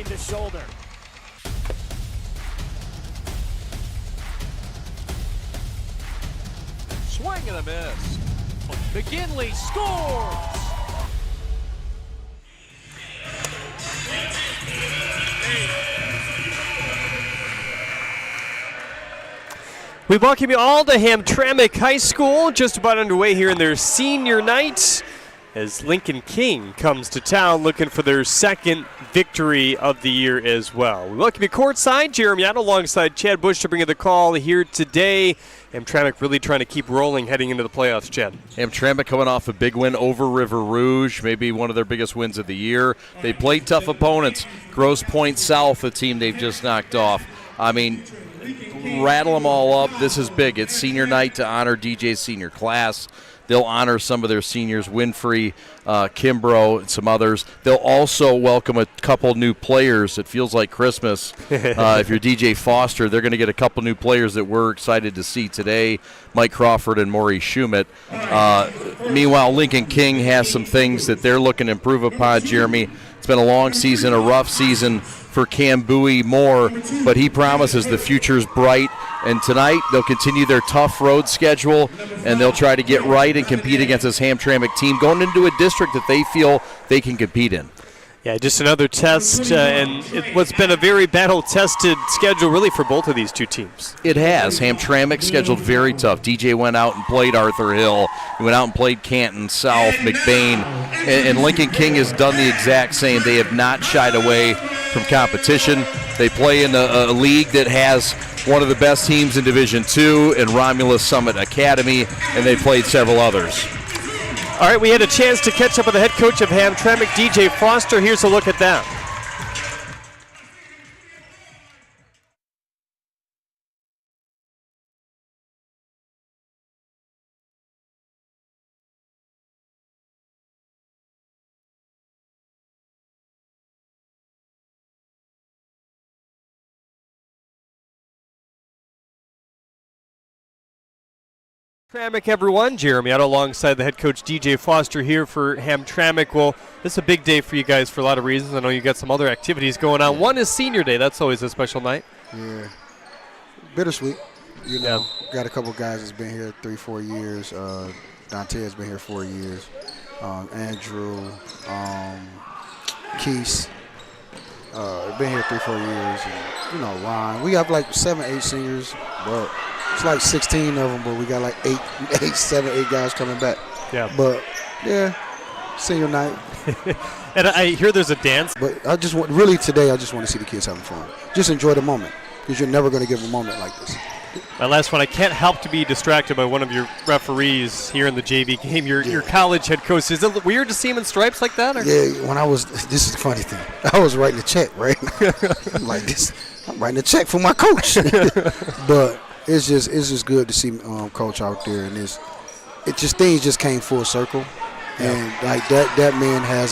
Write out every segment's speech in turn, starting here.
shouldering to shoulder. Swing and a miss. McGinley scores! We welcome you all to Hamtramck High School, just about underway here in their senior night as Lincoln King comes to town looking for their second victory of the year as well. We welcome you courtside. Jeremy Otto alongside Chad Bush to bring you the call here today. Hamtramck really trying to keep rolling heading into the playoffs, Chad. Hamtramck coming off a big win over River Rouge, maybe one of their biggest wins of the year. They played tough opponents. Grosse Pointe South, a team they've just knocked off. I mean, rattle them all up. This is big. It's senior night to honor DJ's senior class. They'll honor some of their seniors, Winfrey, Kimbrough, and some others. They'll also welcome a couple new players. It feels like Christmas. If you're DJ Foster, they're going to get a couple new players that we're excited to see today, Mike Crawford and Maurice Schumett. Meanwhile, Lincoln King has some things that they're looking to improve upon, Jeremy. It's been a long season, a rough season for Cam Bowie Moore, but he promises the future's bright. And tonight they'll continue their tough road schedule, and they'll try to get right and compete against this Hamtramck team going into a district that they feel they can compete in. Yeah, just another test, and what's been a very battle-tested schedule really for both of these two teams. It has. Hamtramck scheduled very tough. DJ went out and played Arthur Hill. He went out and played Canton, South, McBain, and Lincoln King has done the exact same. They have not shied away from competition. They play in a league that has one of the best teams in Division II in Romulus Summit Academy, and they played several others. All right, we had a chance to catch up with the head coach of Hamtramck, DJ Foster. Here's a look at that. Hamtramck, everyone. Jeremy Otto alongside the head coach DJ Foster here for Hamtramck. Well, this is a big day for you guys for a lot of reasons. I know you got some other activities going on. One is senior day. That's always a special night. Yeah, bittersweet. You know, got a couple guys that's been here 3-4 years. Dante has been here 4 years. Andrew, Keese, been here 3-4 years. And, you know, Ron. We have like 7-8 seniors, but it's like 16 of them, but we got like 8 guys coming back. Yeah. But, yeah, senior night. And I hear there's a dance. But I just want, really today, I just want to see the kids having fun. Just enjoy the moment, because you're never going to give a moment like this. My last one, I can't help to be distracted by one of your referees here in the JV game, your college head coach. Is it weird to see him in stripes like that? Or? Yeah, when I was, this is the funny thing. I was writing a check, right? I'm like this, I'm writing a check for my coach. But it's just good to see Coach out there, and things just came full circle, and like that man has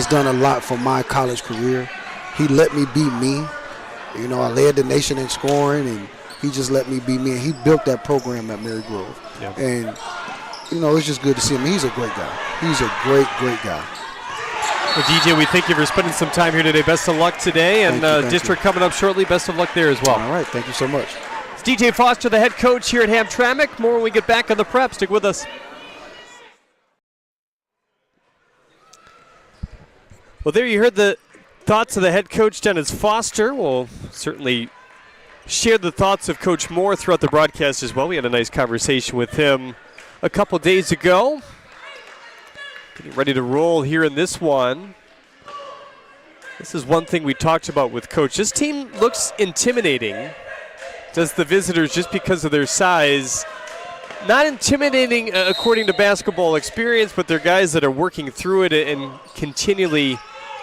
done a lot for my college career. He let me be me. You know, I led the nation in scoring, and he just let me be me, and he built that program at Mary Grove. Yep. And you know, it's just good to see him. He's a great guy. He's a great guy. Well, DJ, we thank you for spending some time here today. Best of luck today, and thank district coming up shortly. Best of luck there as well. All right, thank you so much. It's DJ Foster, the head coach here at Hamtramck. More when we get back on the prep. Stick with us. Well, there you heard the thoughts of the head coach, Dennis Foster. We'll certainly share the thoughts of Coach Moore throughout the broadcast as well. We had a nice conversation with him a couple days ago. Getting ready to roll here in this one. This is one thing we talked about with Coach. This team looks intimidating. Does the visitors, just because of their size. Not intimidating according to basketball experience, but they're guys that are working through it and continually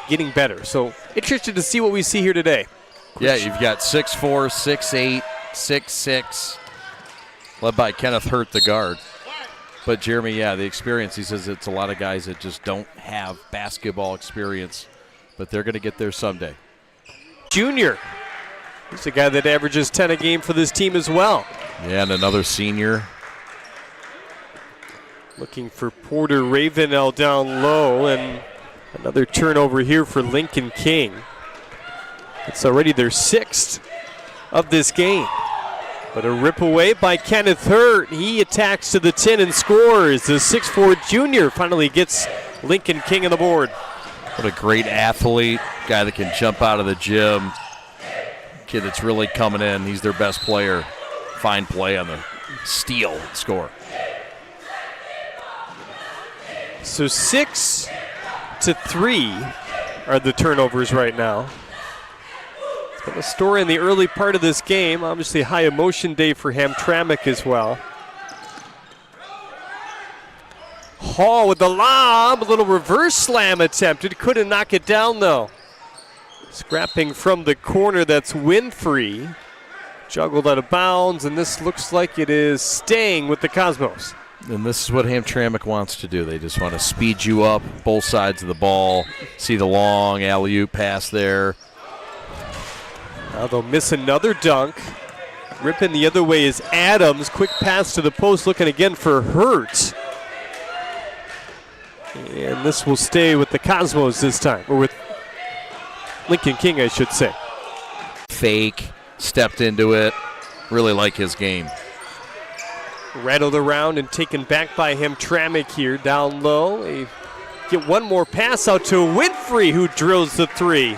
getting better. So interested to see what we see here today. Yeah, you've got 6'4", 6'8", 6'6", led by Kenneth Hurt, the guard. But Jeremy, the experience, he says it's a lot of guys that just don't have basketball experience, but they're going to get there someday. Junior. He's a guy that averages 10 a game for this team as well. Yeah, and another senior. Looking for Porter Ravenel down low, and Another turnover here for Lincoln King. It's already their 6th of this game. But a rip away by Kenneth Hurt. He attacks to the 10 and scores. The 6'4 junior finally gets Lincoln King on the board. What a great athlete, guy that can jump out of the gym. Kid that's really coming in. He's their best player. Fine play on the steal score. So 6-3 are the turnovers right now. It's been a story in the early part of this game. Obviously, high emotion day for Hamtramck as well. Hall with the lob, a little reverse slam attempted. Couldn't knock it down though. Scrapping from the corner, that's Winfrey. Juggled out of bounds, and this looks like it is staying with the Cosmos. And this is what Hamtramck wants to do. They just want to speed you up, both sides of the ball. See the long alley-oop pass there. Now they'll miss another dunk. Ripping the other way is Adams. Quick pass to the post, looking again for Hurt. And this will stay with the Cosmos this time, or with Lincoln King, I should say. Fake, stepped into it. Really like his game. Rattled around and taken back by Hamtramck here, down low. They get one more pass out to Winfrey, who drills the 3.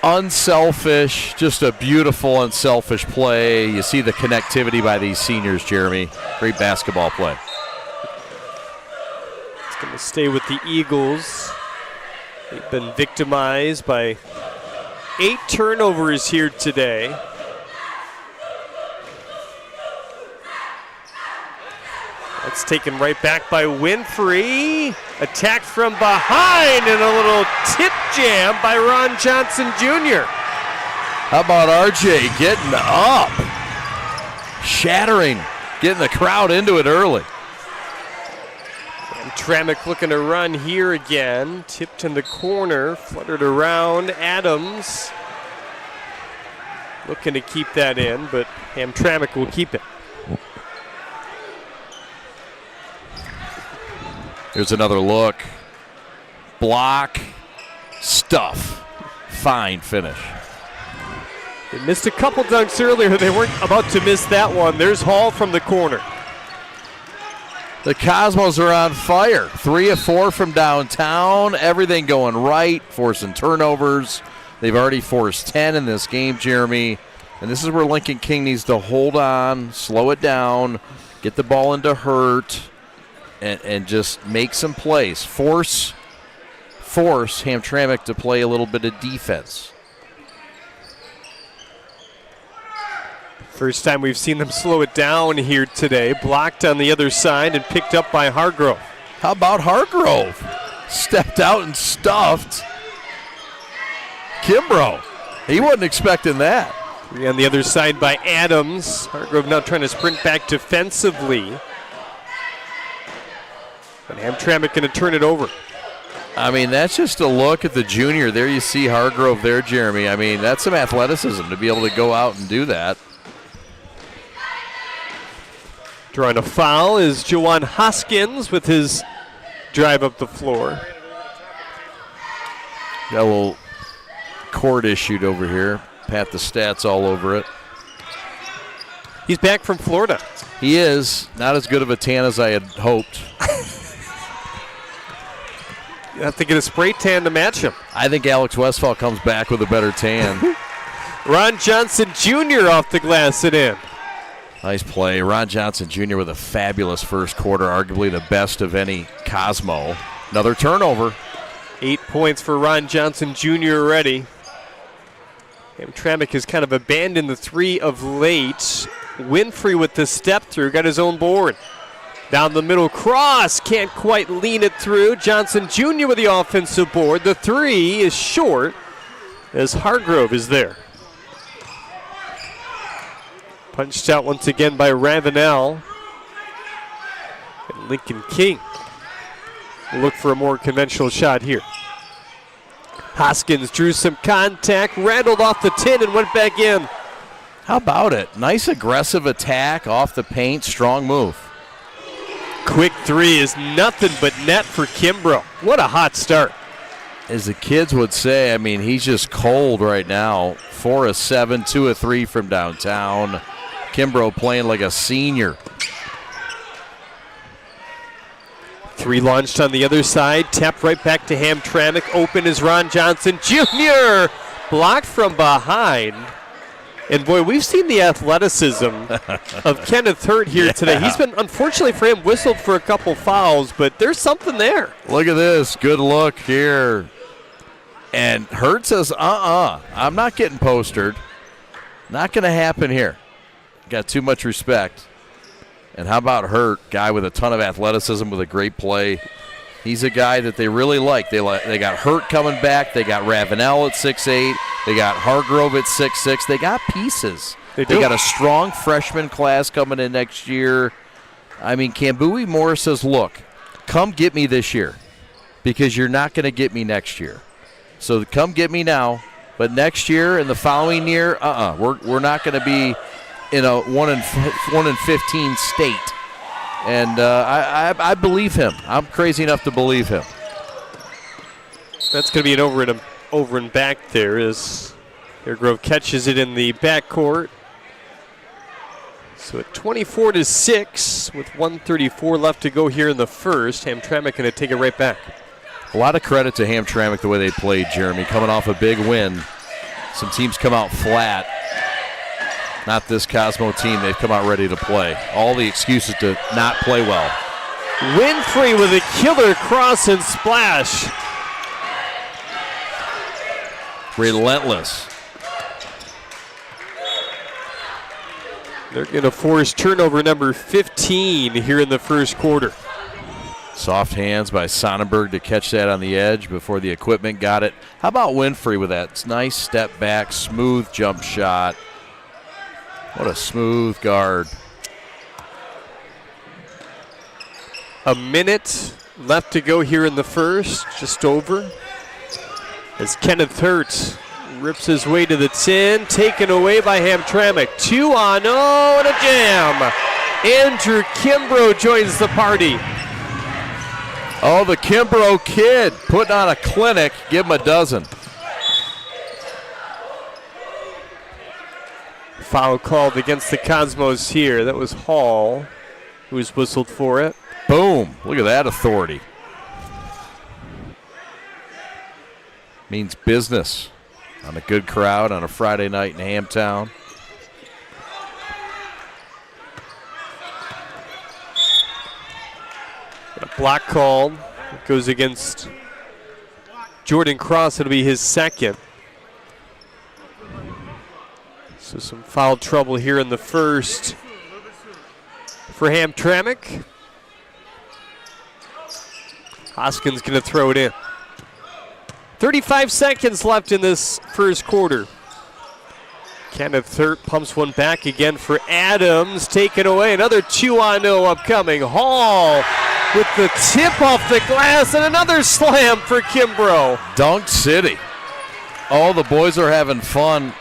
Unselfish, just a beautiful unselfish play. You see the connectivity by these seniors, Jeremy. Great basketball play. It's going to stay with the Eagles. They've been victimized by 8 turnovers here today. That's taken right back by Winfrey. Attacked from behind and a little tip jam by Ron Johnson Jr. How about RJ getting up? Shattering, getting the crowd into it early. Hamtramck looking to run here again. Tipped in the corner, fluttered around. Adams looking to keep that in, but Hamtramck will keep it. Here's another look. Block. Stuff. Fine finish. They missed a couple dunks earlier. They weren't about to miss that one. There's Hall from the corner. The Cosmos are on fire. 3 of 4 from downtown. Everything going right. Forcing turnovers. They've already forced 10 in this game, Jeremy. And this is where Lincoln King needs to hold on, slow it down, get the ball into Hurt. And just make some plays. Force Hamtramck to play a little bit of defense. First time we've seen them slow it down here today. Blocked on the other side and picked up by Hargrove. How about Hargrove? Stepped out and stuffed Kimbrough. He wasn't expecting that. 3 on the other side by Adams. Hargrove now trying to sprint back defensively. And Hamtramck going to turn it over. I mean, that's just a look at the junior. There you see Hargrove there, Jeremy. I mean, that's some athleticism to be able to go out and do that. Drawing a foul is Jawan Hoskins with his drive up the floor. Got a little court issued over here. Pat the stats all over it. He's back from Florida. He is. Not as good of a tan as I had hoped. You have to get a spray tan to match him. I think Alex Westphal comes back with a better tan. Ron Johnson Jr. off the glass and in. Nice play. Ron Johnson Jr. with a fabulous first quarter, arguably the best of any Cosmo. Another turnover. 8 points for Ron Johnson Jr. already. Hamtramck has kind of abandoned the 3 of late. Winfrey with the step through, got his own board. Down the middle cross, can't quite lean it through. Johnson Jr. with the offensive board. The 3 is short as Hargrove is there. Punched out once again by Ravenel. And Lincoln King will look for a more conventional shot here. Hoskins drew some contact, rattled off the 10 and went back in. How about it? Nice aggressive attack off the paint, strong move. Quick 3 is nothing but net for Kimbrough. What a hot start. as the kids would say, I mean, he's just cold right now. 4 of 7, 2 of 3 from downtown. Kimbrough playing like a senior. 3 launched on the other side, tapped right back to Hamtramck. Open is Ron Johnson Jr. Blocked from behind. And boy, we've seen the athleticism of Kenneth Hurt here today. He's been, unfortunately for him, whistled for a couple fouls, but there's something there. Look at this. Good look here. And Hurt says, I'm not getting postered. Not going to happen here. Got too much respect. And how about Hurt, guy with a ton of athleticism with a great play. He's a guy that they really like. They got Hurt coming back. They got Ravenel at 6'8". They got Hargrove at 6'6". They got pieces. They got a strong freshman class coming in next year. I mean, Kambui Moore says, look, come get me this year because you're not going to get me next year. So come get me now, but next year and the following year, we're not going to be in a 1 in 15 state. And I believe him. I'm crazy enough to believe him. That's going to be an over and back there as Airgrove catches it in the backcourt. So at 24-6 with 1:34 left to go here in the first, Hamtramck going to take it right back. A lot of credit to Hamtramck the way they played, Jeremy, coming off a big win. Some teams come out flat. Not this Cosmo team. They've come out ready to play. All the excuses to not play well. Winfrey with a killer cross and splash. Relentless. They're going to force turnover number 15 here in the first quarter. Soft hands by Sonnenberg to catch that on the edge before the equipment got it. How about Winfrey with that nice step back, smooth jump shot. What a smooth guard. A minute left to go here in the first, just over. As Kenneth Hurt rips his way to the 10, taken away by Hamtramck. 2-on-0 and a jam. Andrew Kimbrough joins the party. Oh, the Kimbrough kid putting on a clinic. Give him a dozen. Foul called against the Cosmos here. That was Hall who was whistled for it. Boom. Look at that authority. Means business on a good crowd on a Friday night in Hamtown. A block called. It goes against Jordan Cross. It'll be his second. So some foul trouble here in the first for Hamtramck. Hoskins going to throw it in. 35 seconds left in this first quarter. Kenneth Hurt pumps one back again for Adams. Taken away. Another 2-on-0 upcoming. Hall with the tip off the glass and another slam for Kimbrough. Dunk City. Oh, the boys are having fun.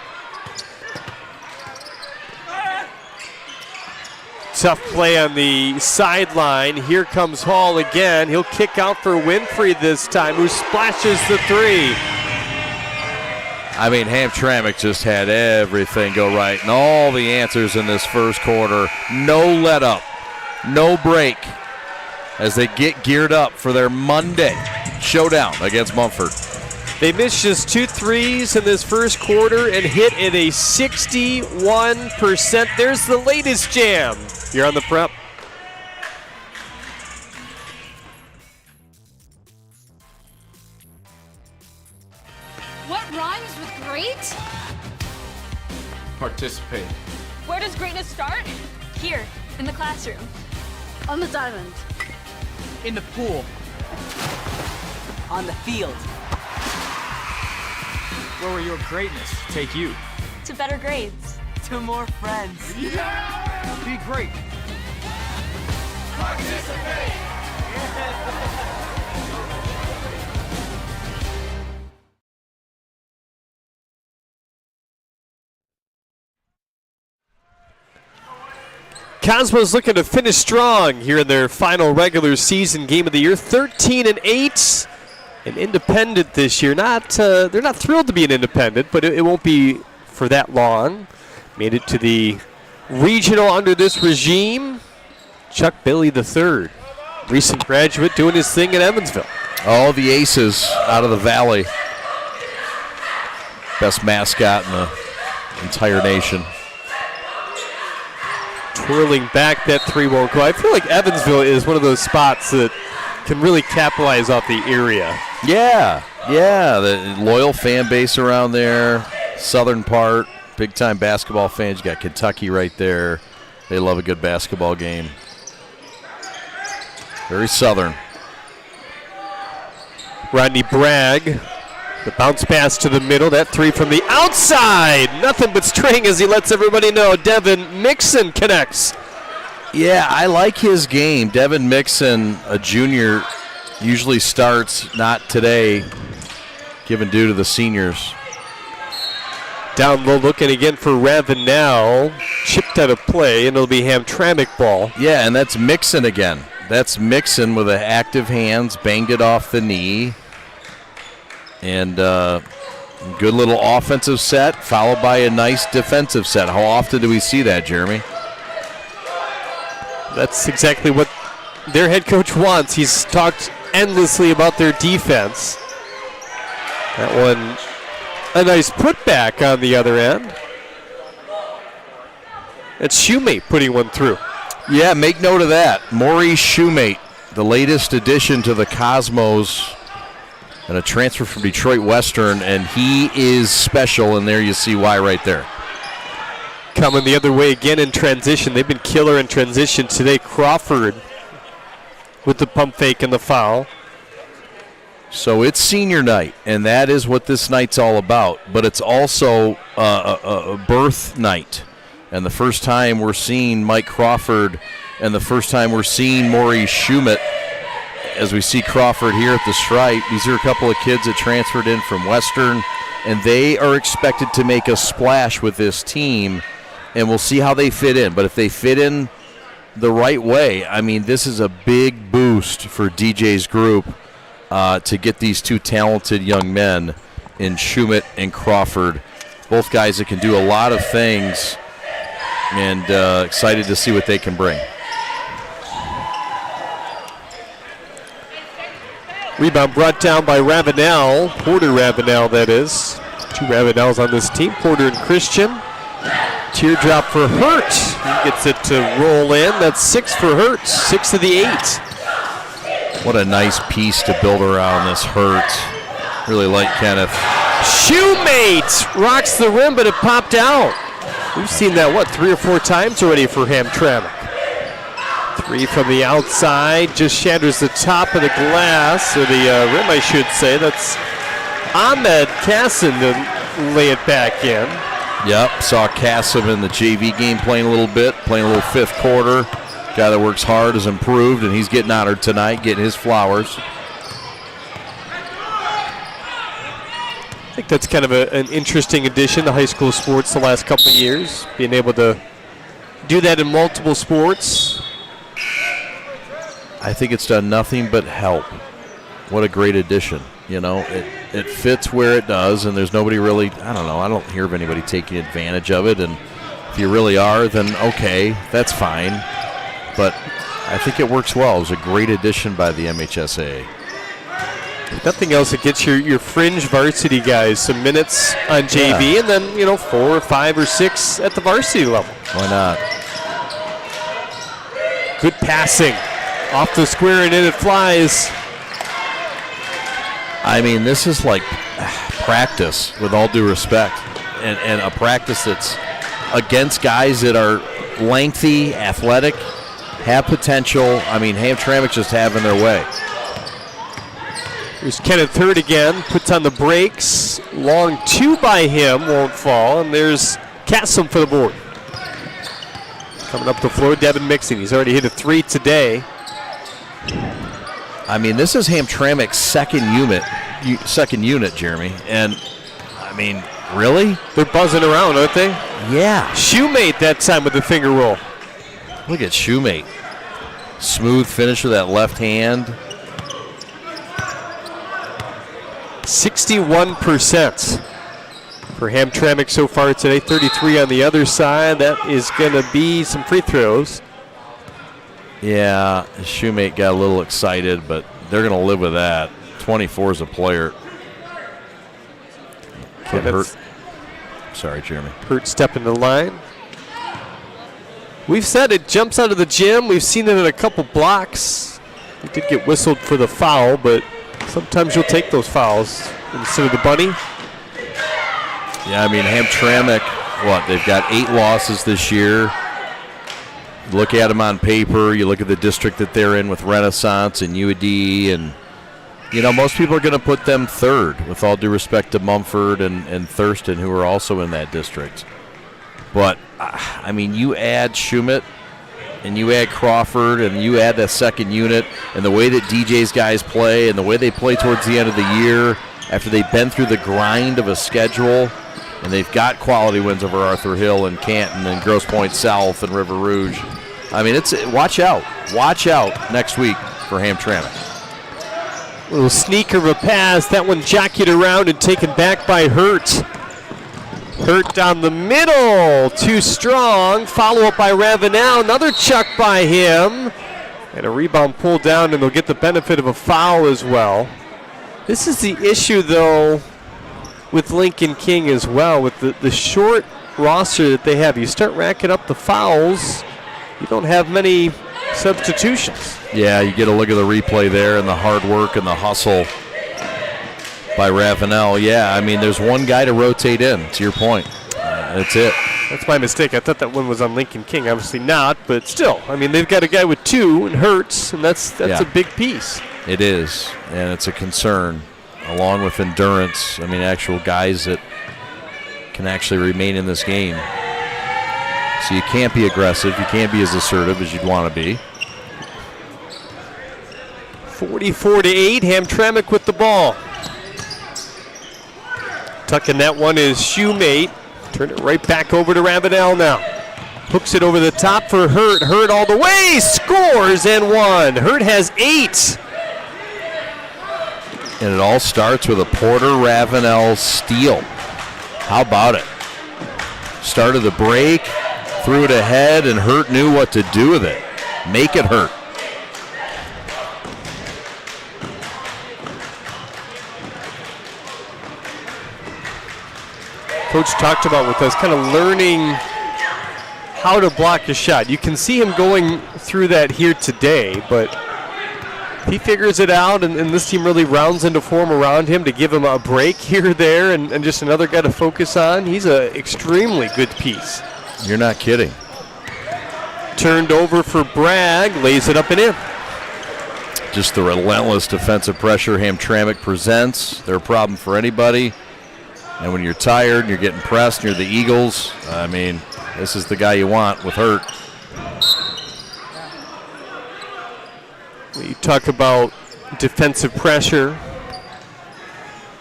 Tough play on the sideline. Here comes Hall again. He'll kick out for Winfrey this time, who splashes the 3. I mean, Hamtramck just had everything go right and all the answers in this first quarter. No let up, no break as they get geared up for their Monday showdown against Mumford. They missed just 2 threes in this first quarter and hit at a 61%. There's the latest jam. You're on the prep. What rhymes with great? Participate. Where does greatness start? Here, in the classroom. On the diamond. In the pool. On the field. Where will your greatness take you? To better grades. To more friends. Be great. Participate. Cosmos looking to finish strong here in their final regular season game of the year. 13-8 an independent this year. They're not thrilled to be an independent, but it won't be for that long. Made it to the regional under this regime. Chuck Bailey III, recent graduate, doing his thing in Evansville. All the aces out of the Valley. Best mascot in the entire nation. Twirling back, that 3 won't go. I feel like Evansville is one of those spots that can really capitalize off the area. Yeah, the loyal fan base around there, southern part, big-time basketball fans. You got Kentucky right there. They love a good basketball game. Very southern. Rodney Bragg, the bounce pass to the middle, that 3 from the outside. Nothing but string as he lets everybody know. Devin Mixon connects. Yeah, I like his game. Devin Mixon, a junior, usually starts, not today, given due to the seniors. Down low looking again for Ravenel. Chipped out of play, and it'll be Hamtramck ball. Yeah, and that's Mixon again. That's Mixon with the active hands, banged it off the knee. And good little offensive set, followed by a nice defensive set. How often do we see that, Jeremy? That's exactly what their head coach wants. He's talked endlessly about their defense. That one, a nice putback on the other end. It's Shoemate putting one through. Yeah, make note of that. Maurice Shoemate, the latest addition to the Cosmos, and a transfer from Detroit Western, and he is special, and there you see why right there. Coming the other way again in transition. They've been killer in transition today. Crawford with the pump fake and the foul. So it's senior night, and that is what this night's all about, but it's also a birth night. And the first time we're seeing Mike Crawford, and the first time we're seeing Maurice Shoemate, as we see Crawford here at the stripe. These are a couple of kids that transferred in from Western, and they are expected to make a splash with this team, and we'll see how they fit in. But if they fit in the right way, I mean, this is a big boost for DJ's group to get these two talented young men in Shoemate and Crawford, both guys that can do a lot of things, and excited to see what they can bring. Rebound brought down by Ravenel, Porter Ravenel, that is. 2 Ravenels on this team, Porter and Christian. Teardrop for Hurt. He gets it to roll in. That's 6 for Hurt, 6 of the 8. What a nice piece to build around this Hurt. Really like Kenneth. Shoemate rocks the rim, but it popped out. We've seen that, 3 or 4 times already for Hamtramck. 3 from the outside, just shatters the top of the glass, or the rim, I should say. That's Ahmed Kassim to lay it back in. Yep, saw Kassim in the JV game playing a little bit, playing a little fifth quarter. Guy that works hard has improved, and he's getting honored tonight, getting his flowers. I think that's kind of an interesting addition to high school sports the last couple of years, being able to do that in multiple sports. I think it's done nothing but help. What a great addition. You know, it fits where it does, and there's nobody really, I don't hear of anybody taking advantage of it, and if you really are, then okay, that's fine. But I think it works well. It was a great addition by the MHSAA. Nothing else that gets your fringe varsity guys some minutes on JV, and then, 4 or 5 or 6 at the varsity level. Why not? Good passing. Off the square and in it flies. I mean, this is like practice, with all due respect, and a practice that's against guys that are lengthy, athletic, have potential. I mean, Hamtramck just having their way. Here's Kenneth Hurt again, puts on the brakes. Long 2 by him, won't fall, and there's Kassim for the board. Coming up the floor, Devin Mixon. He's already hit a 3 today. I mean, this is Hamtramck's second unit, Jeremy. And, I mean, really? They're buzzing around, aren't they? Yeah. Shoemate that time with the finger roll. Look at Shoemate. Smooth finish with that left hand. 61% for Hamtramck so far today. 33 on the other side. That is going to be some free throws. Yeah, his shoemate got a little excited, but they're going to live with that. 24 is a player. Could hurt. Sorry, Jeremy. Hurt step in the line. We've said it jumps out of the gym. We've seen it in a couple blocks. He did get whistled for the foul, but sometimes you'll take those fouls instead of the bunny. Yeah, I mean, Hamtramck, they've got 8 losses this year. You look at them on paper, you look at the district that they're in with Renaissance and UAD, and, most people are going to put them third, with all due respect to Mumford and Thurston, who are also in that district. But, I mean, you add Schumett and you add Crawford and you add that second unit, and the way that DJ's guys play and the way they play towards the end of the year after they've been through the grind of a schedule, and they've got quality wins over Arthur Hill and Canton and Grosse Pointe South and River Rouge. I mean, watch out next week for Hamtramck. Little sneaker of a pass. That one jockeyed around and taken back by Hurt. Hurt down the middle. Too strong. Follow up by Ravenel. Another chuck by him. And a rebound pulled down, and they'll get the benefit of a foul as well. This is the issue, though, with Lincoln King as well. With the short roster that they have, you start racking up the fouls, you don't have many substitutions. Yeah, you get a look at the replay there and the hard work and the hustle by Ravenel. Yeah, I mean, there's one guy to rotate in, to your point. That's it. That's my mistake. I thought that one was on Lincoln King. Obviously not, but still. I mean, they've got a guy with 2 and Hurts, and that's a big piece. It is, and it's a concern, along with endurance. I mean, actual guys that can actually remain in this game. So you can't be aggressive. You can't be as assertive as you'd want to be. 44-8, Hamtramck with the ball. Tucking that one is Shoemate. Turn it right back over to Ravenel now. Hooks it over the top for Hurt. Hurt all the way, scores and 1. Hurt has 8. And it all starts with a Porter Ravenel steal. How about it? Started the break, threw it ahead, and Hurt knew what to do with it. Make it hurt. Coach talked about with us, kind of learning how to block a shot. You can see him going through that here today, but he figures it out, and this team really rounds into form around him to give him a break here or there and just another guy to focus on. He's an extremely good piece. You're not kidding. Turned over for Bragg, lays it up and in. Just the relentless defensive pressure Hamtramck presents. They're a problem for anybody. And when you're tired and you're getting pressed and you're the Eagles, I mean, this is the guy you want with Hurt. You talk about defensive pressure.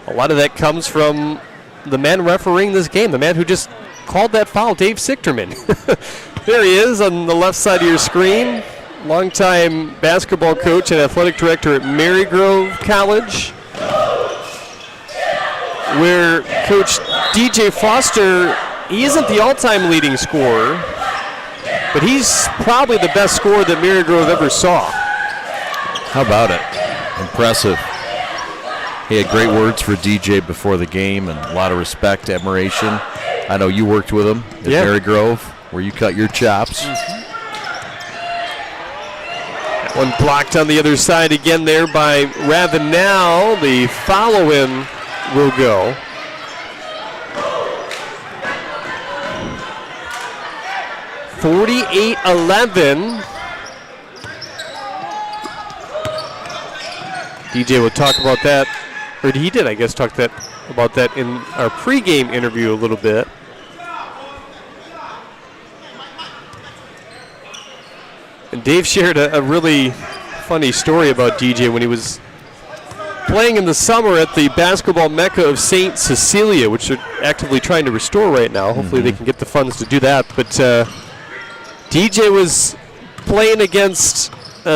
A lot of that comes from the man refereeing this game, the man who just called that foul, Dave Sichterman. There he is on the left side of your screen. Longtime basketball coach and athletic director at Marygrove College, where Coach DJ Foster, he isn't the all-time leading scorer, but he's probably the best scorer that Marygrove ever saw. How about it? Impressive. He had great words for DJ before the game and a lot of respect, admiration. I know you worked with him at Marygrove, where you cut your chops. That one blocked on the other side again there by Ravenel. The follow-in will go. (48-11). DJ will talk about that, or he did, I guess, talk about that in our pregame interview a little bit. And Dave shared a really funny story about DJ when he was playing in the summer at the basketball mecca of St. Cecilia, which they're actively trying to restore right now. Hopefully they can get the funds to do that. But DJ was playing against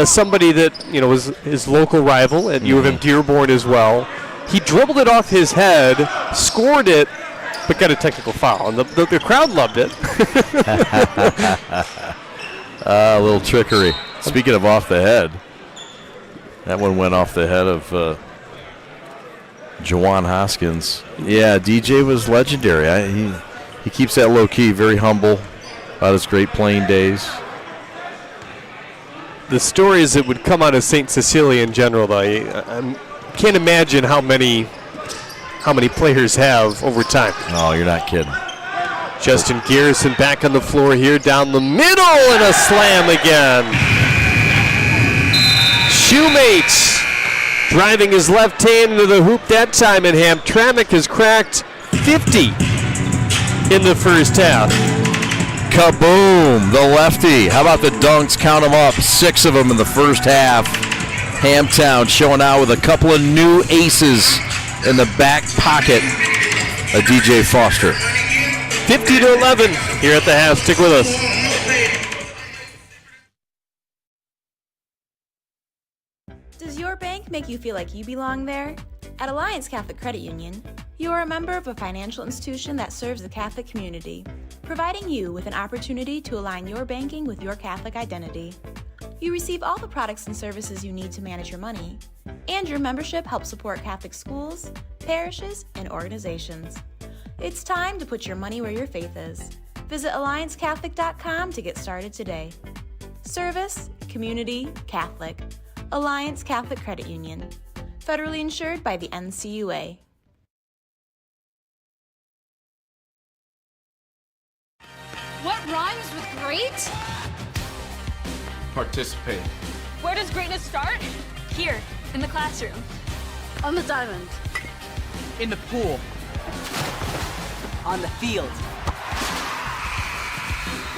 somebody that was his local rival at U of M Dearborn as well. He dribbled it off his head, scored it, but got a technical foul. And the crowd loved it. A little trickery. Speaking of off the head, that one went off the head of Jawan Hoskins. Yeah, DJ was legendary. He keeps that low key, very humble about his great playing days. The stories that would come out of St. Cecilia in general, though, I can't imagine how many players have over time. Oh, you're not kidding. Justin Garrison back on the floor here, down the middle, and a slam again. Shoemates driving his left hand into the hoop that time, and Hamtramck has cracked 50 in the first half. Kaboom, the lefty. How about the dunks? Count them up. 6 of them in the first half. Hamtown showing out with a couple of new aces in the back pocket of DJ Foster. 50-11 here at the half. Stick with us. Does your bank make you feel like you belong there? At Alliance Catholic Credit Union, you are a member of a financial institution that serves the Catholic community, providing you with an opportunity to align your banking with your Catholic identity. You receive all the products and services you need to manage your money, and your membership helps support Catholic schools, parishes, and organizations. It's time to put your money where your faith is. Visit AllianceCatholic.com to get started today. Service, community, Catholic. Alliance Catholic Credit Union. Federally insured by the NCUA. What rhymes with great? Participate. Where does greatness start? Here, in the classroom. On the diamond. In the pool. On the field.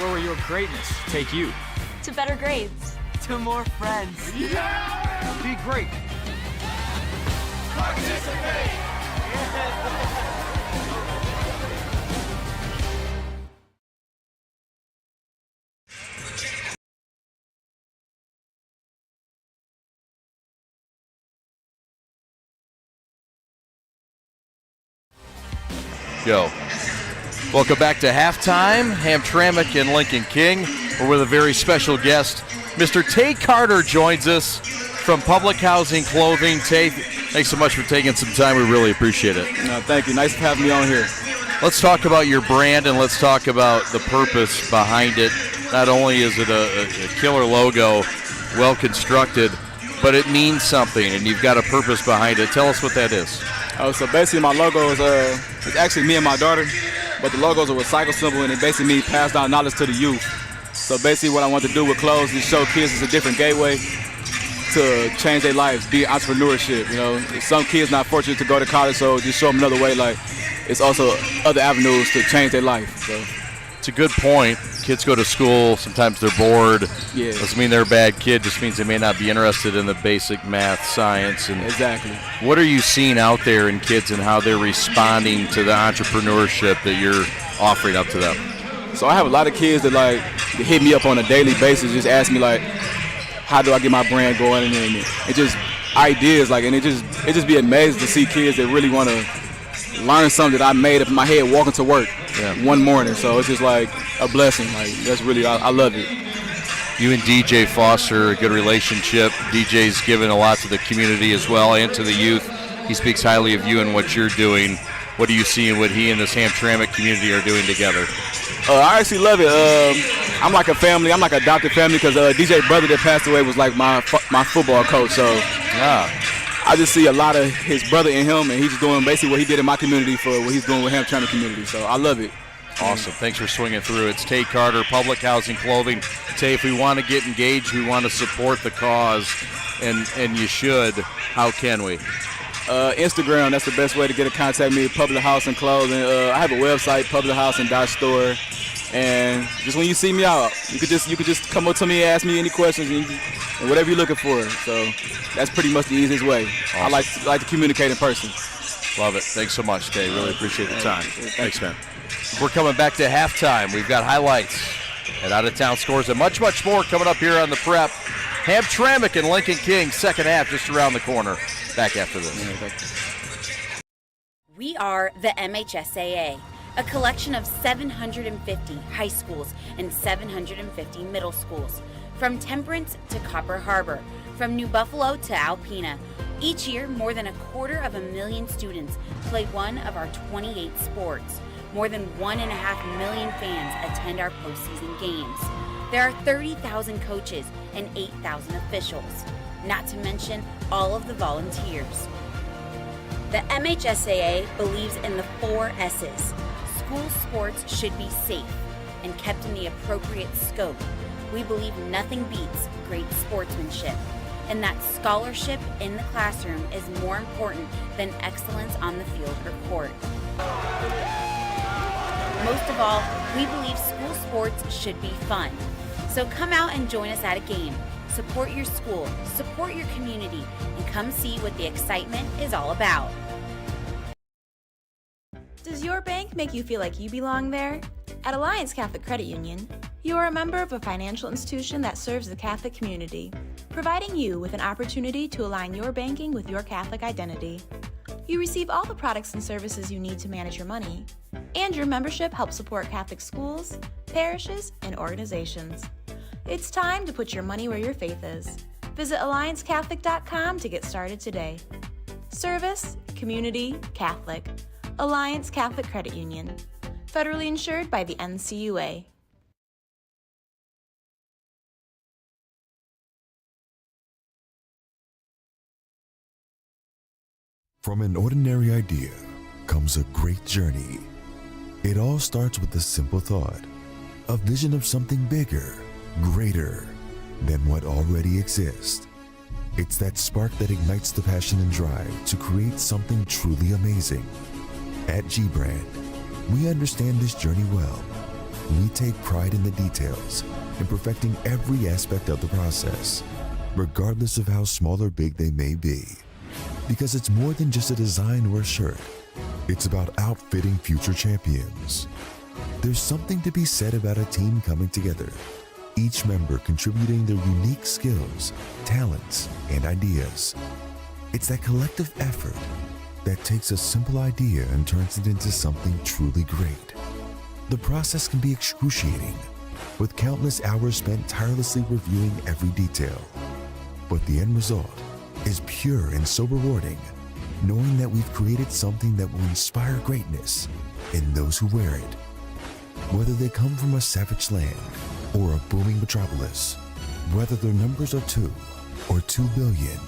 Where will your greatness take you? To better grades. To more friends. Be great. Go. Welcome back to halftime. Hamtramck and Lincoln King. We're with a very special guest. Mr. Tay Carter joins us from Public Housing Clothing. Tay, thanks so much for taking some time. We really appreciate it. Thank you. Nice to have me on here. Let's talk about your brand and let's talk about the purpose behind it. Not only is it a killer logo, well constructed, but it means something and you've got a purpose behind it. Tell us what that is. So basically my logo is it's actually me and my daughter, but the logo is a recycle symbol and it basically means pass down knowledge to the youth. So basically what I want to do with clothes is show kids it's a different gateway to change their lives, be entrepreneurship. You know, some kids not fortunate to go to college, so just show them another way. Like, it's also other avenues to change their life. So it's a good point. Kids go to school, sometimes they're bored. Yeah. Doesn't mean they're a bad kid, just means they may not be interested in the basic math, science. And exactly. What are you seeing out there in kids and how they're responding to the entrepreneurship that you're offering up to them? So I have a lot of kids that like hit me up on a daily basis, just ask me like, how do I get my brand going? And it just ideas like, and it just be amazing to see kids that really want to learn something that I made up in my head walking to work one morning. So it's just like a blessing. Like that's really, I love it. You and DJ Foster, a good relationship. DJ's given a lot to the community as well and to the youth. He speaks highly of you and what you're doing. What do you see in what he and this Hamtramck community are doing together? I actually love it. I'm like a family. I'm like an adopted family because DJ's brother that passed away was like my football coach. So I just see a lot of his brother in him, and he's just doing basically what he did in my community for what he's doing with Hamtramck community. So I love it. Awesome. Thanks for swinging through. It's Tay Carter, Public Housing Clothing. Tay, if we want to get engaged, we want to support the cause, and you should, how can we? Instagram, that's the best way to get in contact with me, Public Housing Clothing. I have a website, publichousing.store. And just when you see me out, you could just come up to me and ask me any questions and whatever you're looking for. So that's pretty much the easiest way. Awesome. I like to communicate in person. Love it. Thanks so much, Tay. Really appreciate the time. Thanks, man. We're coming back to halftime. We've got highlights and out-of-town scores and much, much more coming up here on the Prep. Hamtramck and Lincoln King, second half just around the corner. Back after this. We are the MHSAA, a collection of 750 high schools and 750 middle schools, from Temperance to Copper Harbor, from New Buffalo to Alpena. Each year, more than 250,000 students play one of our 28 sports. More than 1.5 million fans attend our postseason games. There are 30,000 coaches and 8,000 officials, not to mention all of the volunteers. The MHSAA believes in the 4 S's. School sports should be safe and kept in the appropriate scope. We believe nothing beats great sportsmanship, and that scholarship in the classroom is more important than excellence on the field or court. Most of all, we believe school sports should be fun. So come out and join us at a game. Support your school, support your community, and come see what the excitement is all about. Does your bank make you feel like you belong there? At Alliance Catholic Credit Union, you are a member of a financial institution that serves the Catholic community, providing you with an opportunity to align your banking with your Catholic identity. You receive all the products and services you need to manage your money, and your membership helps support Catholic schools, parishes, and organizations. It's time to put your money where your faith is. Visit AllianceCatholic.com to get started today. Service, community, Catholic. Alliance Catholic Credit Union. Federally insured by the NCUA. From an ordinary idea comes a great journey. It all starts with a simple thought, a vision of something bigger, greater than what already exists. It's that spark that ignites the passion and drive to create something truly amazing. At G-Brand, we understand this journey well. We take pride in the details and perfecting every aspect of the process, regardless of how small or big they may be. Because it's more than just a design or a shirt. It's about outfitting future champions. There's something to be said about a team coming together, each member contributing their unique skills, talents, and ideas. It's that collective effort that takes a simple idea and turns it into something truly great. The process can be excruciating, with countless hours spent tirelessly reviewing every detail. But the end result is pure and so rewarding, knowing that we've created something that will inspire greatness in those who wear it. Whether they come from a savage land or a booming metropolis, whether their numbers are 2 or 2 billion,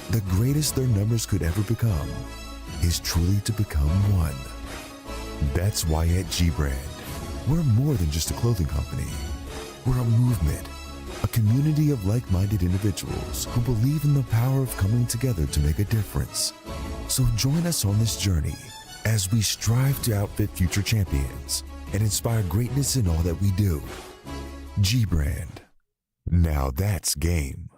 the greatest their numbers could ever become is truly to become one. That's why at G-Brand, we're more than just a clothing company. We're a movement, a community of like-minded individuals who believe in the power of coming together to make a difference. So join us on this journey as we strive to outfit future champions and inspire greatness in all that we do. G-Brand. Now that's game.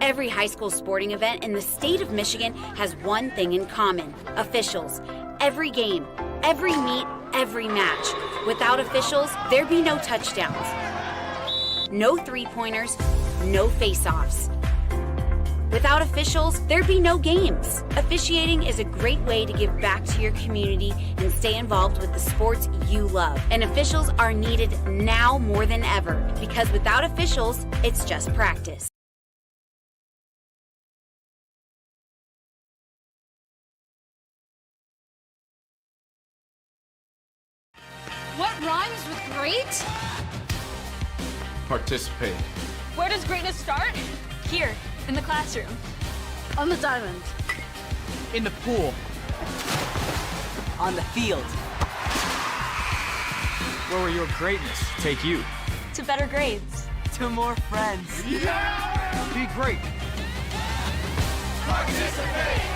Every high school sporting event in the state of Michigan has one thing in common: officials. Every game, every meet, every match. Without officials, there'd be no touchdowns, no three-pointers, no face-offs. Without officials, there'd be no games. Officiating is a great way to give back to your community and stay involved with the sports you love. And officials are needed now more than ever, because without officials, it's just practice. What rhymes with great? Participate. Where does greatness start? Here, in the classroom. On the diamond. In the pool. On the field. Where will your greatness take you? To better grades. To more friends. Be great. Participate!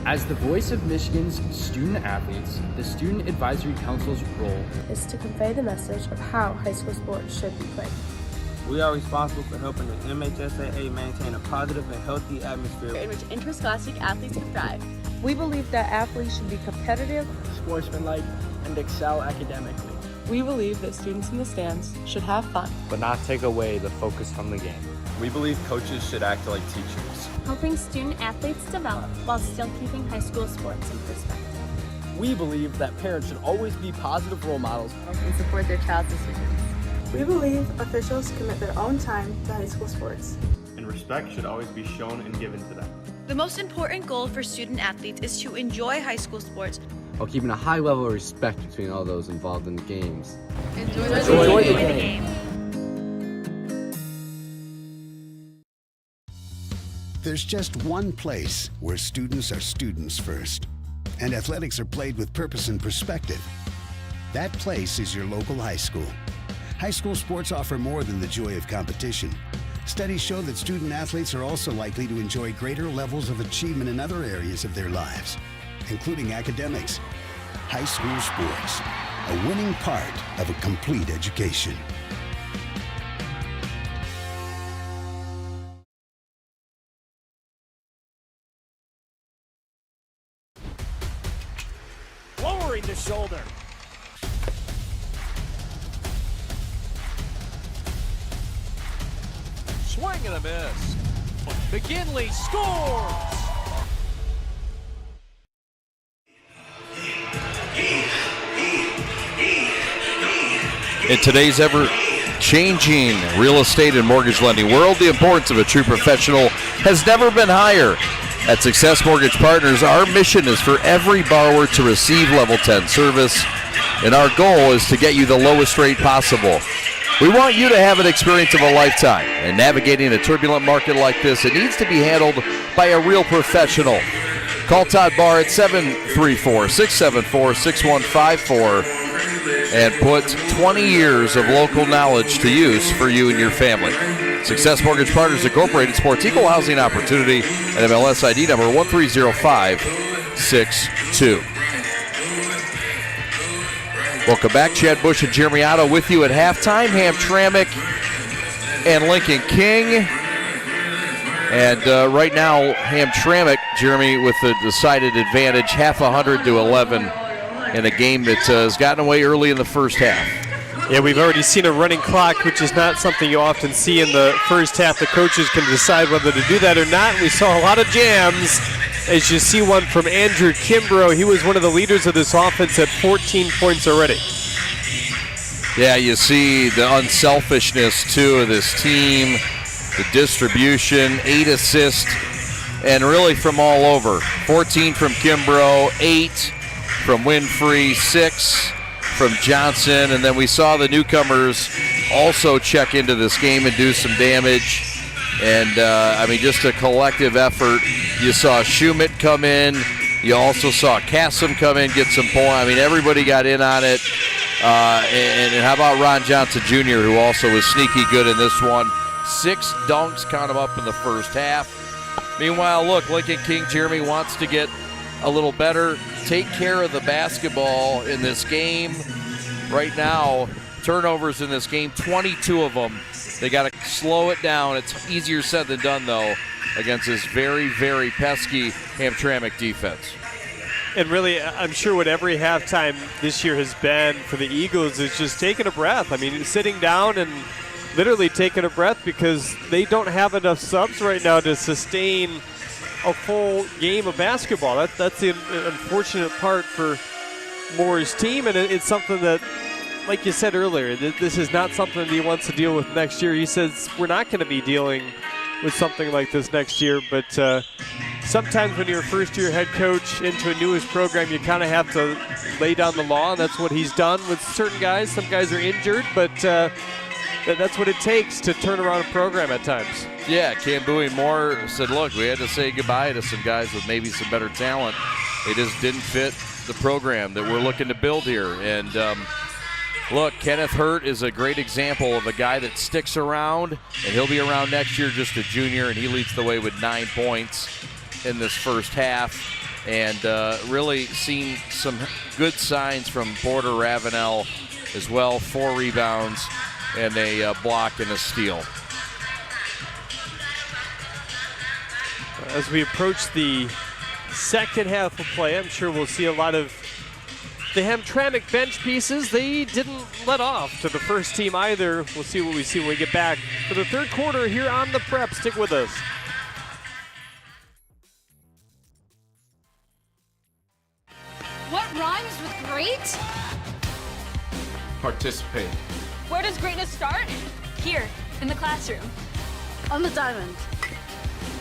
As the voice of Michigan's student athletes, the Student Advisory Council's role is to convey the message of how high school sports should be played. We are responsible for helping the MHSAA maintain a positive and healthy atmosphere in which interscholastic athletes can thrive. We believe that athletes should be competitive, sportsmanlike, and excel academically. We believe that students in the stands should have fun, but not take away the focus from the game. We believe coaches should act like teachers, helping student athletes develop while still keeping high school sports in perspective. We believe that parents should always be positive role models and support their child's decisions. We believe officials commit their own time to high school sports, and respect should always be shown and given to them. The most important goal for student athletes is to enjoy high school sports while keeping a high level of respect between all those involved in the games. Enjoy the game. There's just one place where students are students first, and athletics are played with purpose and perspective. That place is your local high school. High school sports offer more than the joy of competition. Studies show that student athletes are also likely to enjoy greater levels of achievement in other areas of their lives, including academics. High school sports, a winning part of a complete education. Lowering the shoulder. Swing and a miss. McKinley scores! In today's ever-changing real estate and mortgage lending world, the importance of a true professional has never been higher. At Success Mortgage Partners, our mission is for every borrower to receive Level 10 service, and our goal is to get you the lowest rate possible. We want you to have an experience of a lifetime, and navigating a turbulent market like this, it needs to be handled by a real professional. Call Todd Barr at 734-674-6154 and put 20 years of local knowledge to use for you and your family. Success Mortgage Partners Incorporated supports equal housing opportunity and MLS ID number 130562. Welcome back. Chad Bush and Jeremy Otto with you at halftime. Hamtramck and Lincoln King. And right now, Hamtramck, Jeremy, with the decided advantage, 100-11 in a game that has gotten away early in the first half. Yeah, we've already seen a running clock, which is not something you often see in the first half. The coaches can decide whether to do that or not. We saw a lot of jams, as you see one from Andrew Kimbrough. He was one of the leaders of this offense at 14 points already. Yeah, you see the unselfishness, too, of this team, the distribution, 8 assists, and really from all over. 14 from Kimbrough, 8 from Winfrey, 6 from Johnson, and then we saw the newcomers also check into this game and do some damage. And, I mean, just a collective effort. You saw Schumett come in. You also saw Cassim come in, get some points. I mean, everybody got in on it. And how about Ron Johnson Jr., who also was sneaky good in this one. 6 dunks, count them up in the first half. Meanwhile, look, Lincoln King, Jeremy, wants to get a little better, take care of the basketball in this game. Right now, turnovers in this game, 22 of them. They got to slow it down. It's easier said than done, though, against this very, very pesky Hamtramck defense. And really, I'm sure what every halftime this year has been for the Eagles is just taking a breath. I mean, sitting down and literally taking a breath because they don't have enough subs right now to sustain a full game of basketball. That's the unfortunate part for Moore's team, and it's something that, like you said earlier, this is not something that he wants to deal with next year. He says we're not going to be dealing with something like this next year, but sometimes when you're a first-year head coach into a newest program, you kind of have to lay down the law, and that's what he's done with certain guys. Some guys are injured, but that's what it takes to turn around a program at times. Yeah, Cam Bowie Moore said, look, we had to say goodbye to some guys with maybe some better talent. They just didn't fit the program that we're looking to build here. And look, Kenneth Hurt is a great example of a guy that sticks around, and he'll be around next year, just a junior, and he leads the way with 9 points in this first half. And really seen some good signs from Porter Ravenel as well, 4 rebounds and a block and a steal. As we approach the second half of play, I'm sure we'll see a lot of the Hamtramck bench pieces, they didn't let off to the first team either. We'll see what we see when we get back for the third quarter here on the Prep. Stick with us. What rhymes with great? Participate. Where does greatness start? Here, in the classroom. On the diamond.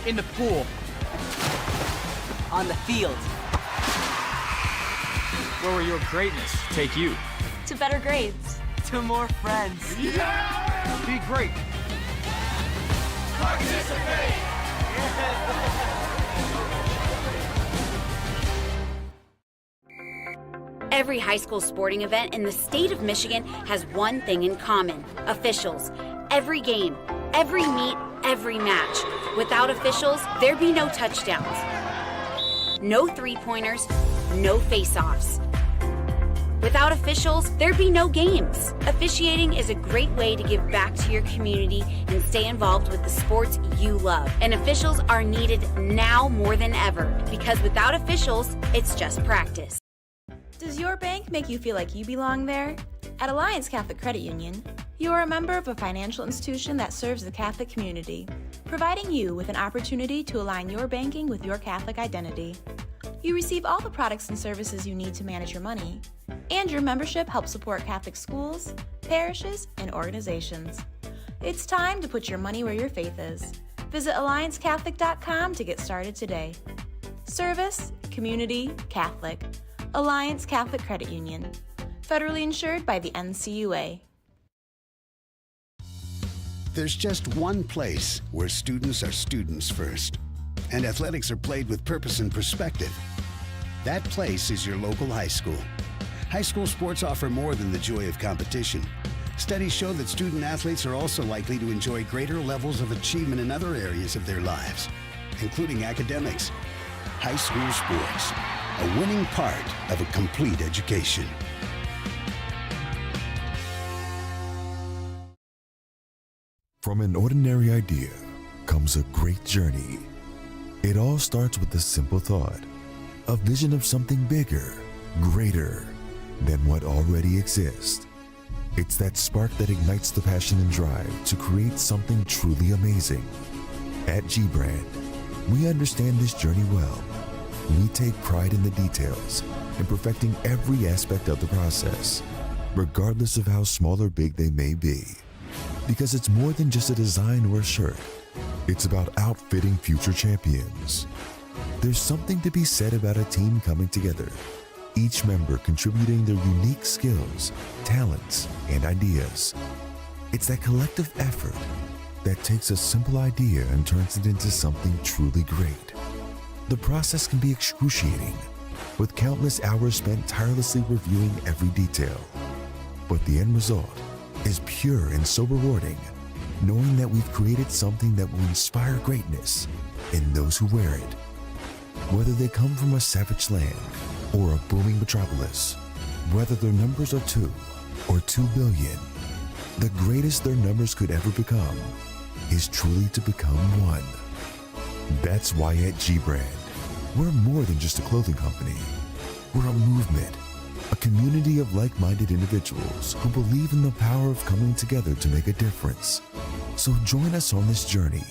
In the pool. On the field. Where will your greatness take you? To better grades. To more friends. Yeah! Be great. Participate. Every high school sporting event in the state of Michigan has one thing in common: officials. Every game, every meet, every match. Without officials, there'd be no touchdowns, no three-pointers, no face-offs. Without officials, there'd be no games. Officiating is a great way to give back to your community and stay involved with the sports you love. And officials are needed now more than ever, because without officials, it's just practice. Does your bank make you feel like you belong there? At Alliance Catholic Credit Union, you are a member of a financial institution that serves the Catholic community, providing you with an opportunity to align your banking with your Catholic identity. You receive all the products and services you need to manage your money, and your membership helps support Catholic schools, parishes, and organizations. It's time to put your money where your faith is. Visit AllianceCatholic.com to get started today. Service, community, Catholic. Alliance Catholic Credit Union. Federally insured by the NCUA. There's just one place where students are students first, and athletics are played with purpose and perspective. That place is your local high school. High school sports offer more than the joy of competition. Studies show that student athletes are also likely to enjoy greater levels of achievement in other areas of their lives, including academics. High school sports, a winning part of a complete education. From an ordinary idea comes a great journey. It all starts with a simple thought, a vision of something bigger, greater than what already exists. It's that spark that ignites the passion and drive to create something truly amazing. At G-Brand, we understand this journey well. We take pride in the details and perfecting every aspect of the process, regardless of how small or big they may be. Because it's more than just a design or a shirt. It's about outfitting future champions. There's something to be said about a team coming together, each member contributing their unique skills, talents, and ideas. It's that collective effort that takes a simple idea and turns it into something truly great. The process can be excruciating, with countless hours spent tirelessly reviewing every detail. But the end result is pure and so rewarding, knowing that we've created something that will inspire greatness in those who wear it. Whether they come from a savage land or a booming metropolis, whether their numbers are 2 or 2 billion, the greatest their numbers could ever become is truly to become one. That's why at G-Brand, we're more than just a clothing company. We're a movement, a community of like-minded individuals who believe in the power of coming together to make a difference. So join us on this journey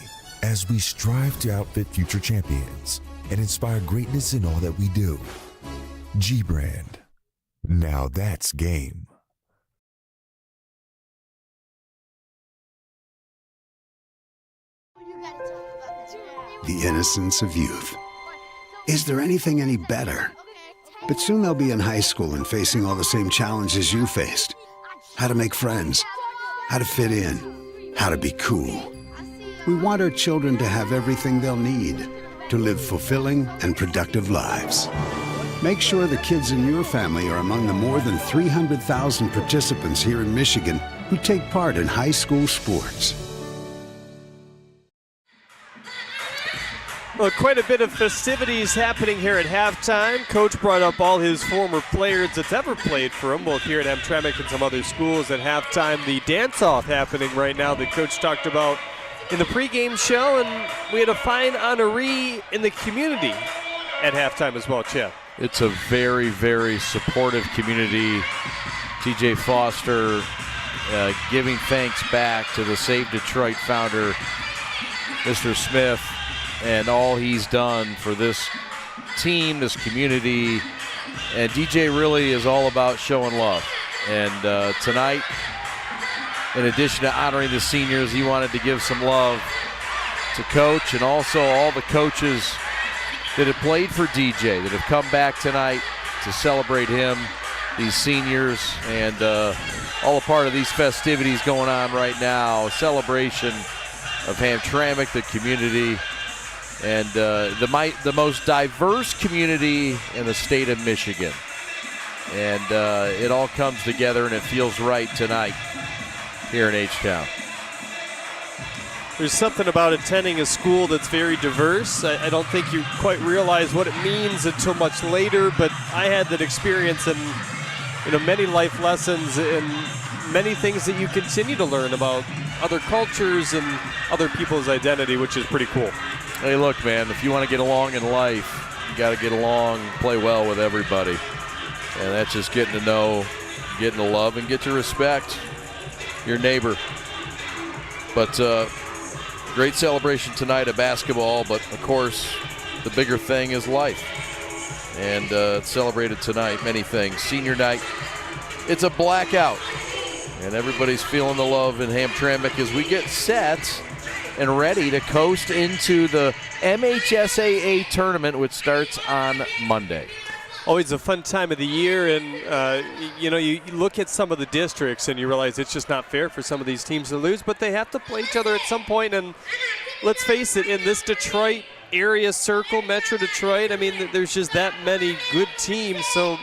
as we strive to outfit future champions and inspire greatness in all that we do. G-Brand. Now that's game. The innocence of youth. Is there anything any better? But soon they'll be in high school and facing all the same challenges you faced. How to make friends, how to fit in, how to be cool. We want our children to have everything they'll need to live fulfilling and productive lives. Make sure the kids in your family are among the more than 300,000 participants here in Michigan who take part in high school sports. Well, quite a bit of festivities happening here at halftime. Coach brought up all his former players that's ever played for him, both here at Hamtramck and some other schools at halftime. The dance-off happening right now that Coach talked about in the pregame show, and we had a fine honoree in the community at halftime as well, Chip. It's a very, very supportive community. TJ Foster giving thanks back to the Save Detroit founder, Mr. Smith, and all he's done for this team, this community. And DJ really is all about showing love. And tonight, in addition to honoring the seniors, he wanted to give some love to Coach and also all the coaches that have played for DJ, that have come back tonight to celebrate him, these seniors, and all a part of these festivities going on right now. A celebration of Hamtramck, the community, and the most diverse community in the state of Michigan. And it all comes together, and it feels right tonight here in H-Town. There's something about attending a school that's very diverse. I don't think you quite realize what it means until much later, but I had that experience, and many life lessons and many things that you continue to learn about other cultures and other people's identity, which is pretty cool. Hey, look, man, if you want to get along in life, you got to get along, play well with everybody. And that's just getting to know, getting to love, and get to respect your neighbor. But great celebration tonight of basketball, but of course the bigger thing is life. And it's celebrated tonight, many things. Senior night, it's a blackout. And everybody's feeling the love in Hamtramck as we get set and ready to coast into the MHSAA tournament, which starts on Monday. Always a fun time of the year, and you look at some of the districts and you realize it's just not fair for some of these teams to lose, but they have to play each other at some point. And let's face it, in this Detroit area circle, Metro Detroit, I mean, there's just that many good teams. So,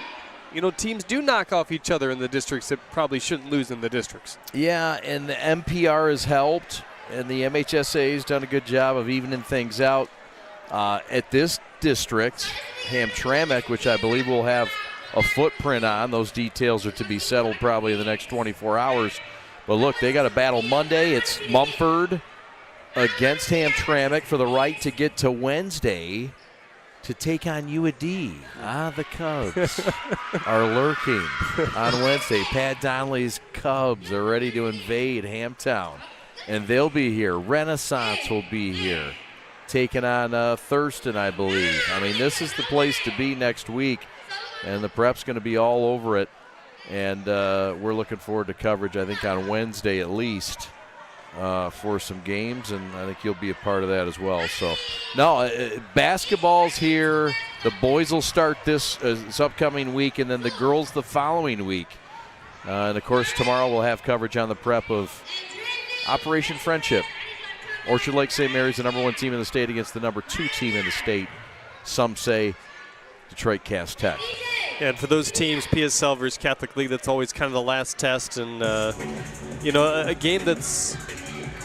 teams do knock off each other in the districts that probably shouldn't lose in the districts. Yeah, and the MPR has helped, and the MHSA has done a good job of evening things out. At this district, Hamtramck, which I believe will have a footprint on. Those details are to be settled probably in the next 24 hours. But look, they got a battle Monday. It's Mumford against Hamtramck for the right to get to Wednesday to take on UAD. The Cubs are lurking on Wednesday. Pat Donnelly's Cubs are ready to invade Hamtown, and they'll be here. Renaissance will be here, taking on Thurston, I believe. I mean, this is the place to be next week, and the prep's going to be all over it. And we're looking forward to coverage, I think, on Wednesday at least for some games, and I think you'll be a part of that as well. So, no, basketball's here. The boys will start this upcoming week, and then the girls the following week. And, of course, tomorrow we'll have coverage on the prep of Operation Friendship. Orchard Lake St. Mary's the number 1 team in the state against the number 2 team in the state. Some say Detroit Cass Tech. And for those teams, PSL versus Catholic League, that's always kind of the last test. And, a game that's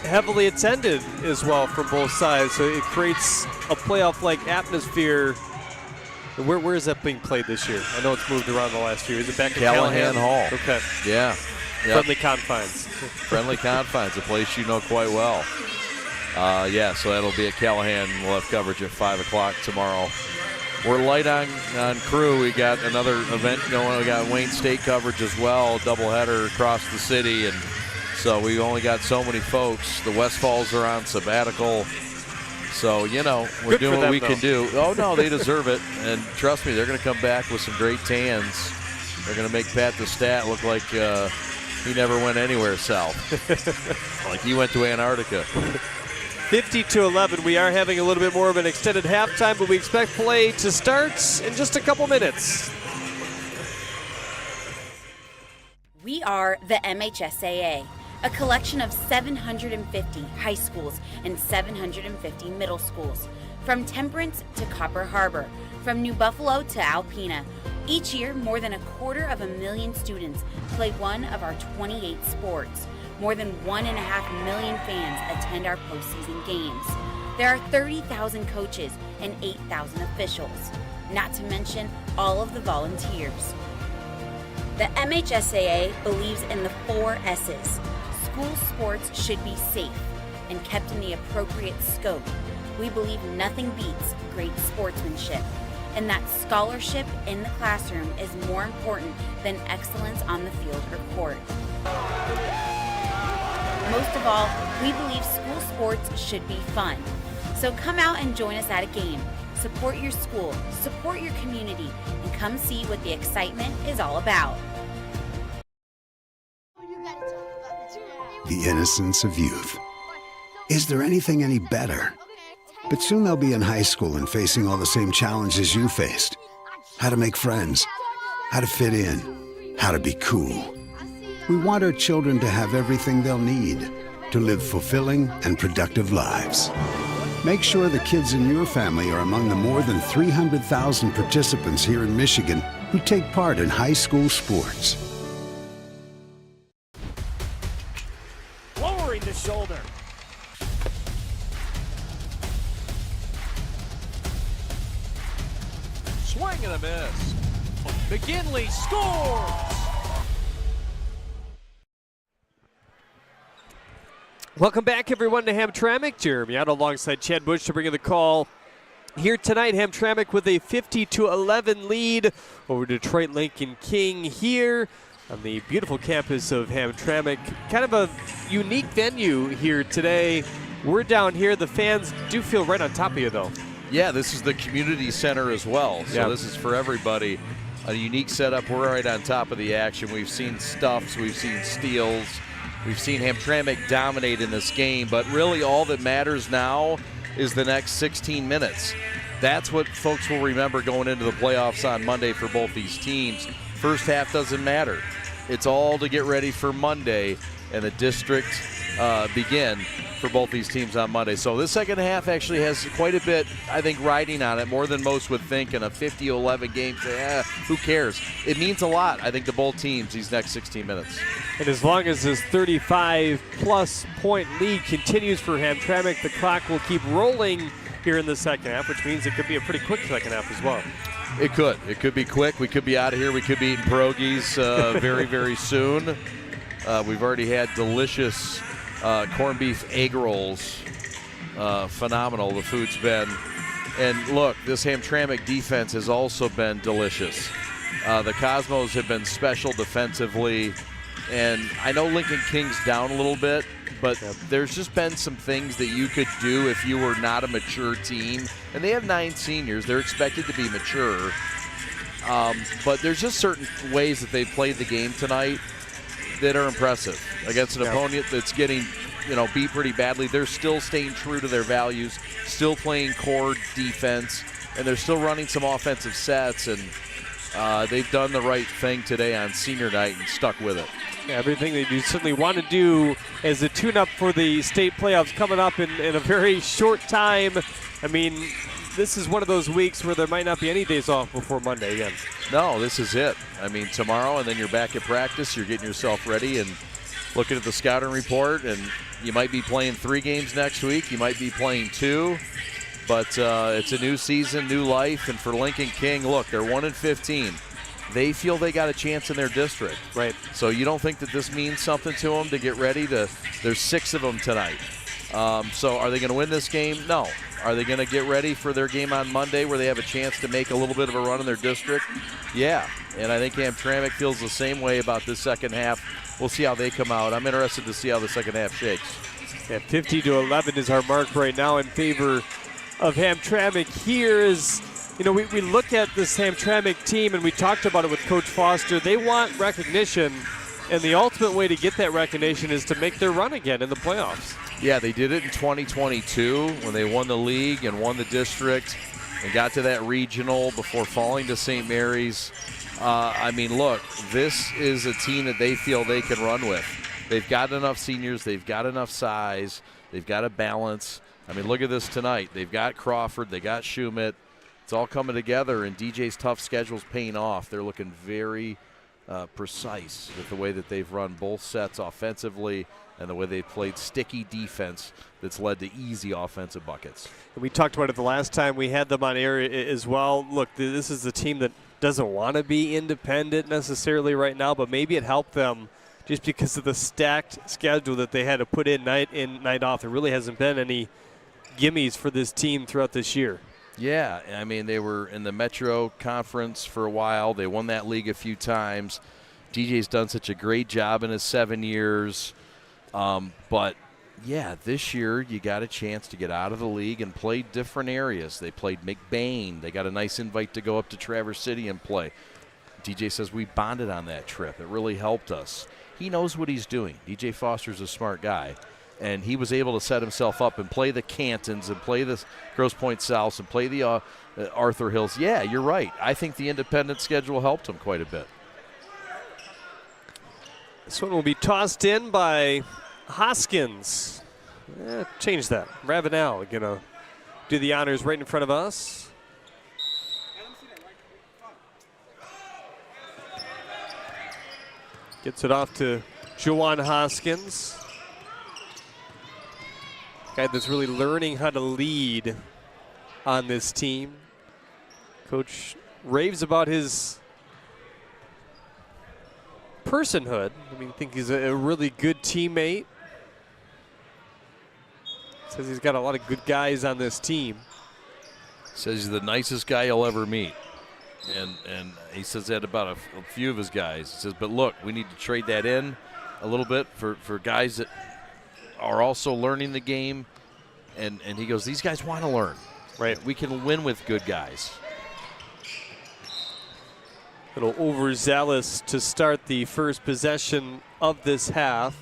heavily attended as well from both sides. So it creates a playoff-like atmosphere. Where is that being played this year? I know it's moved around the last few. Is it back at Callahan Hall? Okay. Yeah. Friendly confines. Friendly confines, a place you know quite well. So that'll be at Callahan. We'll have coverage at 5 o'clock tomorrow. We're light on crew. We got another event going. We got Wayne State coverage as well, doubleheader across the city. And so we only got so many folks. The Westfalls are on sabbatical. So, we're doing what we can do. Oh, no, they deserve it. And trust me, they're going to come back with some great tans. They're going to make Pat the Stat look like he never went anywhere south. Like he went to Antarctica. 50-11. We are having a little bit more of an extended halftime, but we expect play to start in just a couple minutes. We are the MHSAA, a collection of 750 high schools and 750 middle schools, from Temperance to Copper Harbor, from New Buffalo to Alpena. Each year, more than 250,000 students play one of our 28 sports. More than 1.5 million fans attend our postseason games. There are 30,000 coaches and 8,000 officials, not to mention all of the volunteers. The MHSAA believes in the 4 S's. School sports should be safe and kept in the appropriate scope. We believe nothing beats great sportsmanship. and that scholarship in the classroom is more important than excellence on the field or court. Most of all, we believe school sports should be fun. So come out and join us at a game. Support your school, support your community, and come see what the excitement is all about. The innocence of youth. Is there anything any better? But soon they'll be in high school and facing all the same challenges you faced. How to make friends, how to fit in, how to be cool. We want our children to have everything they'll need to live fulfilling and productive lives. Make sure the kids in your family are among the more than 300,000 participants here in Michigan who take part in high school sports. Lowering the shoulder. Swing and a miss. McGinley scores! Welcome back, everyone, to Hamtramck. Jeremy out alongside Chad Bush to bring you the call here tonight. Hamtramck with a 50-11 lead over Detroit Lincoln King here on the beautiful campus of Hamtramck. Kind of a unique venue here today. We're down here. The fans do feel right on top of you, though. Yeah, this is the community center as well, so this is for everybody. A unique setup. We're right on top of the action. We've seen stuffs, we've seen steals, we've seen Hamtramck dominate in this game, but really all that matters now is the next 16 minutes. That's what folks will remember going into the playoffs on Monday for both these teams. First half doesn't matter. It's all to get ready for Monday and the district begin for both these teams on Monday. So this second half actually has quite a bit, I think, riding on it, more than most would think. In a 50-11 game, who cares? It means a lot, I think, to both teams these next 16 minutes. And as long as this 35-plus point lead continues for Hamtramck, the clock will keep rolling here in the second half, which means it could be a pretty quick second half as well. It could. It could be quick. We could be out of here. We could be eating pierogies very, very soon. We've already had delicious corned beef egg rolls. Phenomenal, the food's been. And look, this Hamtramck defense has also been delicious. The Cosmos have been special defensively. And I know Lincoln King's down a little bit, but there's just been some things that you could do if you were not a mature team. And they have 9 seniors. They're expected to be mature. But there's just certain ways that they played the game tonight that are impressive. Against an opponent that's getting, beat pretty badly, they're still staying true to their values, still playing core defense, and they're still running some offensive sets, and they've done the right thing today on senior night and stuck with it. Yeah, everything that you certainly want to do as a tune-up for the state playoffs coming up in a very short time. I mean, this is one of those weeks where there might not be any days off before Monday again. No, this is it. I mean, tomorrow, and then you're back at practice. You're getting yourself ready and looking at the scouting report, and you might be playing 3 games next week. You might be playing 2. But it's a new season, new life, and for Lincoln King, look, they're 1-15. They feel they got a chance in their district. Right. So you don't think that this means something to them to get ready to – there's 6 of them tonight. So are they going to win this game? No. Are they going to get ready for their game on Monday where they have a chance to make a little bit of a run in their district? Yeah. And I think Hamtramck feels the same way about this second half. We'll see how they come out. I'm interested to see how the second half shakes. Yeah, 50-11 is our mark right now in favor of Hamtramck. Here is, we look at this Hamtramck team, and we talked about it with Coach Foster. They want recognition, and the ultimate way to get that recognition is to make their run again in the playoffs. Yeah, they did it in 2022 when they won the league and won the district and got to that regional before falling to St. Mary's. I mean, look, this is a team that they feel they can run with. They've got enough seniors. They've got enough size. They've got a balance. I mean, look at this tonight. They've got Crawford. They got Schumett. It's all coming together, and DJ's tough schedule's paying off. They're looking very precise with the way that they've run both sets offensively and the way they've played sticky defense that's led to easy offensive buckets. And we talked about it the last time we had them on air as well. Look, this is a team that doesn't want to be independent necessarily right now, but maybe it helped them just because of the stacked schedule that they had to put in, night off. There really hasn't been any gimmies for this team throughout this year. Yeah, I mean, they were in the Metro Conference for a while. They won that league a few times. DJ's done such a great job in his 7 years. But, yeah, this year you got a chance to get out of the league and play different areas. They played McBain. They got a nice invite to go up to Traverse City and play. DJ says we bonded on that trip. It really helped us. He knows what he's doing. DJ Foster's a smart guy. And he was able to set himself up and play the Cantons and play the Grosse Pointe South and play the Arthur Hills. Yeah, you're right. I think the independent schedule helped him quite a bit. This one will be tossed in by Hoskins. Change that. Ravenel going to do the honors right in front of us. Gets it off to Juwan Hoskins. Guy that's really learning how to lead on this team. Coach raves about his personhood. I mean, I think he's a really good teammate. Says he's got a lot of good guys on this team. Says he's the nicest guy you'll ever meet. And he says that about a few of his guys. He says, but look, we need to trade that in a little bit for guys that are also learning the game. And he goes, these guys want to learn. Right. We can win with good guys. A little overzealous to start the first possession of this half.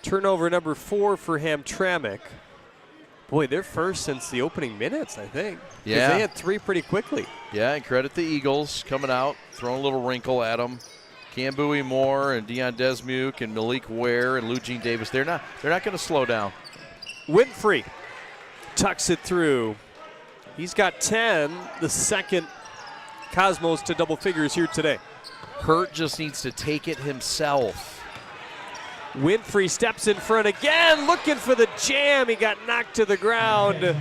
Turnover number 4 for Hamtramck. Boy, they're first since the opening minutes, I think. Yeah. They had 3 pretty quickly. Yeah, and credit the Eagles coming out, throwing a little wrinkle at them. Cam Bowie Moore and Dion Desmuke and Malik Ware and Lou Jean Davis. They're not going to slow down. Winfrey tucks it through. He's got 10, the second Cosmos to double figures here today. Hurt just needs to take it himself. Winfrey steps in front again, looking for the jam. He got knocked to the ground. And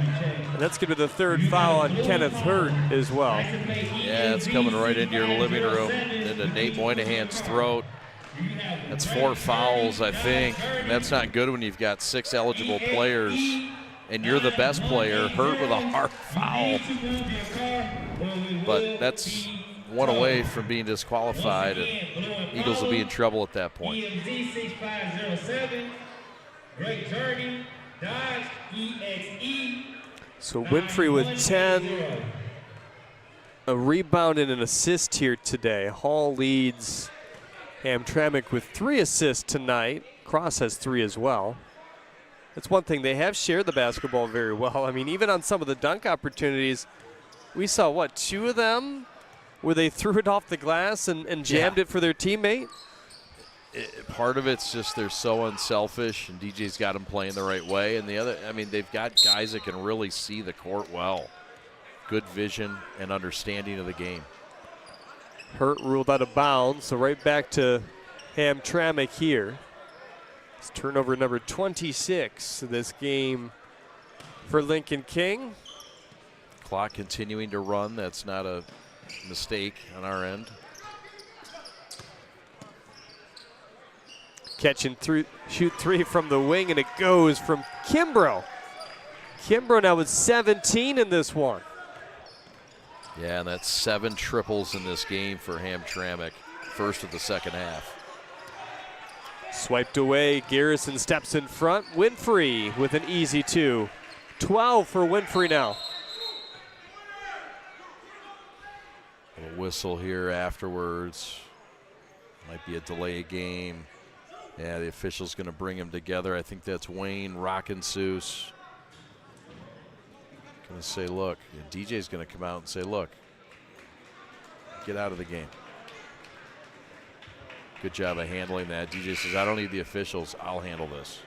that's going to be the 3rd foul on Kenneth Hurt as well. Yeah, it's coming right into your living room, into Nate Moynihan's throat. That's 4 fouls, I think. And that's not good when you've got 6 eligible players and you're the best player. Hurt with a hard foul. But that's 1 away from being disqualified, and Eagles will be in trouble at that point. So Winfrey with 10, a rebound and an assist here today. Hall leads Hamtramck with 3 assists tonight. Cross has 3 as well. That's one thing. They have shared the basketball very well. I mean, even on some of the dunk opportunities, we saw, what, 2 of them where they threw it off the glass and jammed it for their teammate? Part of it's just they're so unselfish, and DJ's got them playing the right way. And the other, I mean, they've got guys that can really see the court well. Good vision and understanding of the game. Hurt ruled out of bounds, so right back to Hamtramck here. It's turnover number 26 in this game for Lincoln King. Clock continuing to run. That's not a mistake on our end. Catch and shoot 3 from the wing, and it goes from Kimbrough. Kimbrough now with 17 in this one. Yeah, and that's 7 triples in this game for Hamtramck, first of the second half. Swiped away, Garrison steps in front. Winfrey with an easy 2. 12 for Winfrey now. A whistle here afterwards. Might be a delay game. Yeah, the official's going to bring them together. I think that's Wayne Rockensus. Going to say, look, DJ's going to come out and say, look, get out of the game. Good job of handling that. DJ says, I don't need the officials. I'll handle this.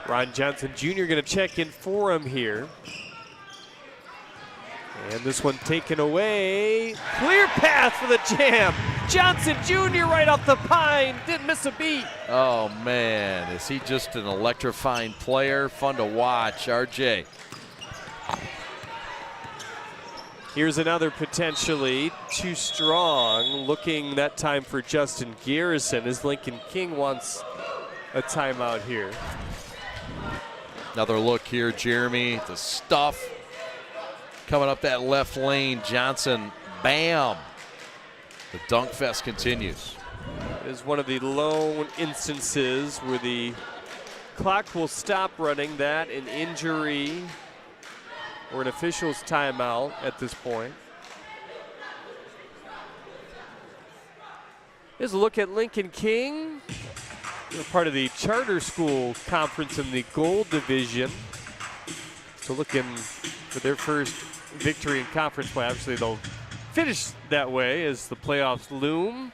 Ron Johnson Jr. going to check in for him here. And this one taken away. Clear path for the jam. Johnson Jr. right off the pine. Didn't miss a beat. Oh, man. Is he just an electrifying player? Fun to watch. RJ. Here's another potentially too strong. Looking that time for Justin Garrison as Lincoln King wants a timeout here. Another look here, Jeremy. The stuff coming up that left lane. Johnson, bam. The dunk fest continues. It is one of the lone instances where the clock will stop running. That an injury or an official's timeout at this point. Here's a look at Lincoln King. They're part of the charter school conference in the gold division. So looking for their first victory in conference play. Obviously they'll finish that way as the playoffs loom.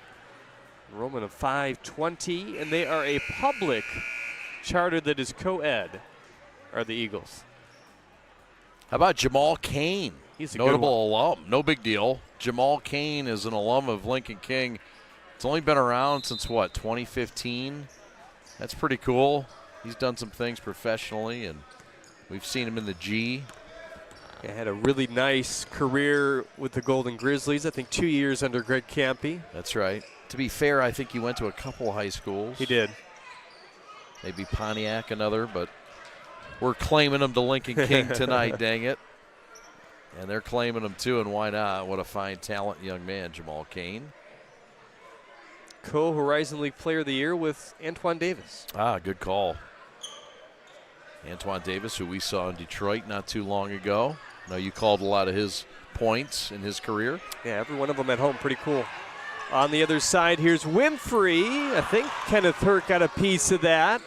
Enrollment of 520, and they are a public charter that is co-ed, are the Eagles. How about Jamal Kane? He's a notable alum. No big deal. Jamal Kane is an alum of Lincoln King. It's only been around since, what, 2015? That's pretty cool. He's done some things professionally, and we've seen him in the G. He had a really nice career with the Golden Grizzlies. I think 2 years under Greg Campy. That's right. To be fair, I think he went to a couple high schools. He did. Maybe Pontiac, another, but we're claiming him to Lincoln King tonight, dang it. And they're claiming him too, and why not? What a fine talent young man, Jamal Kane. Co-Horizon League Player of the Year with Antoine Davis. Ah, good call. Antoine Davis, who we saw in Detroit not too long ago. I know you called a lot of his points in his career. Yeah, every one of them at home, pretty cool. On the other side, here's Winfrey. I think Kenneth Hurt got a piece of that.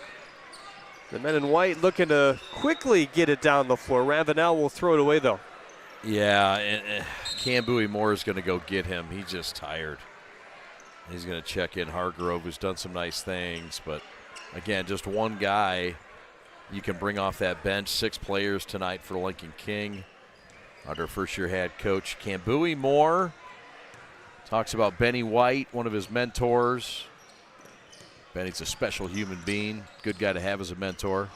The men in white looking to quickly get it down the floor. Ravenel will throw it away, though. Yeah, and Cam Bowie Moore is going to go get him. He's just tired. He's going to check in Hargrove, who's done some nice things. But, again, just one guy you can bring off that bench. 6 players tonight for Lincoln King under first-year head coach Cam Bowie Moore. Talks about Benny White, one of his mentors. Benny's a special human being. Good guy to have as a mentor.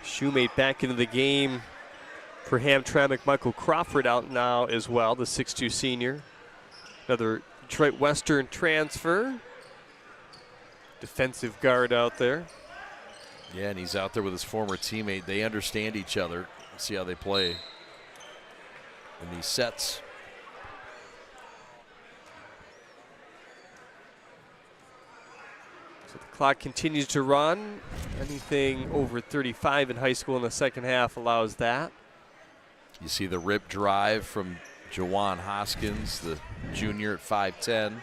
Shoemate back into the game for Hamtramck. Michael Crawford out now as well, the 6'2 senior. Another Detroit Western transfer. Defensive guard out there. Yeah, and he's out there with his former teammate. They understand each other. Let's see how they play in these sets. So the clock continues to run. Anything over 35 in high school in the second half allows that. You see the rip drive from Jawan Hoskins, the junior at 5'10".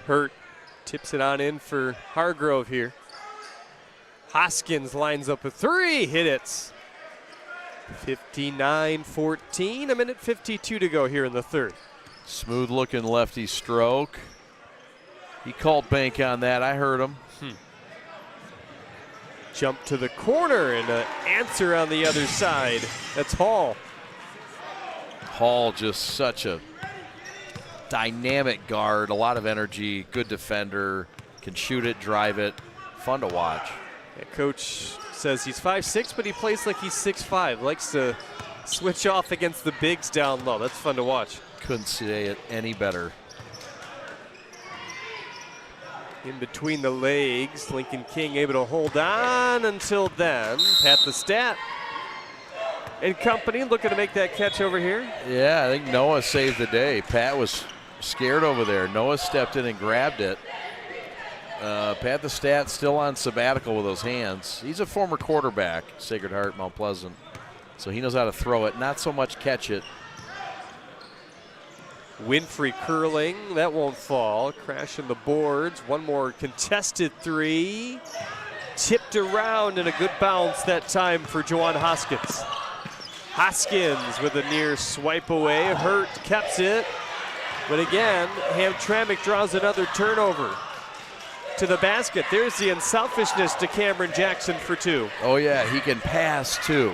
Hurt tips it on in for Hargrove here. Hoskins lines up a 3, hit it. 59-14, a minute 52 to go here in the third. Smooth looking lefty stroke. He called bank on that, I heard him. Jump to the corner and an answer on the other side. That's Hall. Hall just such a dynamic guard, a lot of energy, good defender, can shoot it, drive it, fun to watch. Yeah, coach says he's 5'6", but he plays like he's 6'5". Likes to switch off against the bigs down low. That's fun to watch. Couldn't say it any better. In between the legs, Lincoln King able to hold on until then. Pat the Stat and company looking to make that catch over here. Yeah, I think Noah saved the day. Pat was scared over there. Noah stepped in and grabbed it. Pat the Stat still on sabbatical with those hands. He's a former quarterback, Sacred Heart, Mount Pleasant. So he knows how to throw it, not so much catch it. Winfrey curling, that won't fall. Crashing the boards. One more contested 3. Tipped around and a good bounce that time for Jawan Hoskins. Hoskins with a near swipe away. Hurt kept it. But again, Hamtramck draws another turnover to the basket. There's the unselfishness to Cameron Jackson for 2. Oh yeah, he can pass too.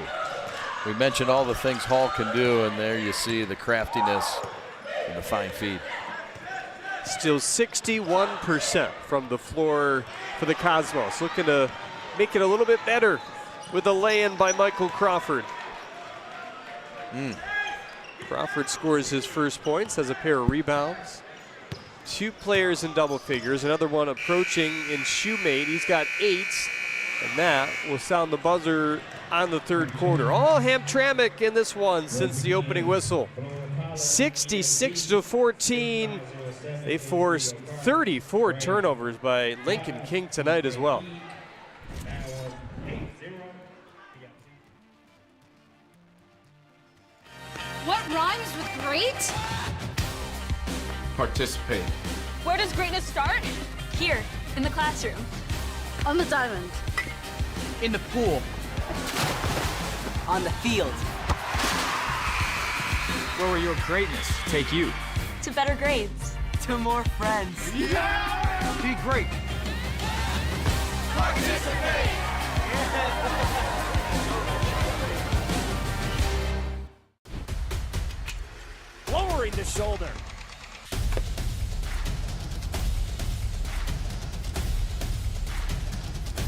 We mentioned all the things Hall can do, and there you see the craftiness and the fine feed. Still 61% from the floor for the Cosmos. Looking to make it a little bit better with a lay-in by Michael Crawford. Crawford scores his first points, has a pair of rebounds. 2 players in double figures, another one approaching in Shoemate. He's got 8, and that will sound the buzzer on the third quarter. All Hamtramck in this one since the opening whistle. 66-14. They forced 34 turnovers by Lincoln King tonight as well. What rhymes with great? Participate. Where does greatness start? Here, in the classroom. On the diamond. In the pool. On the field. Where will your greatness take you? To better grades. To more friends. Be great. Participate. Lowering the shoulder.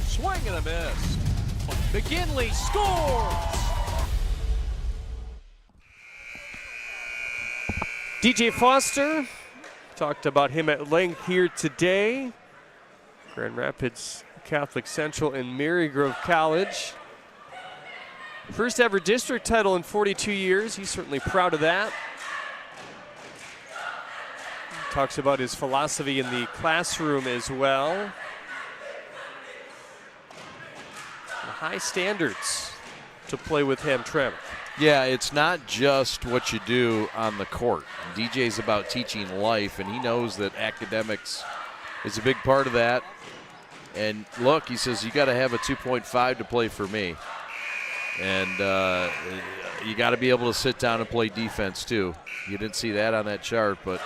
Swing and a miss. McGinley scores. DJ Foster, talked about him at length here today. Grand Rapids Catholic Central and Marygrove College. First ever district title in 42 years. He's certainly proud of that. Talks about his philosophy in the classroom as well. High standards to play with Hamtramck. Yeah, it's not just what you do on the court. DJ's about teaching life, and he knows that academics is a big part of that. And look, he says, you got to have a 2.5 to play for me. And you got to be able to sit down and play defense, too. You didn't see that on that chart, but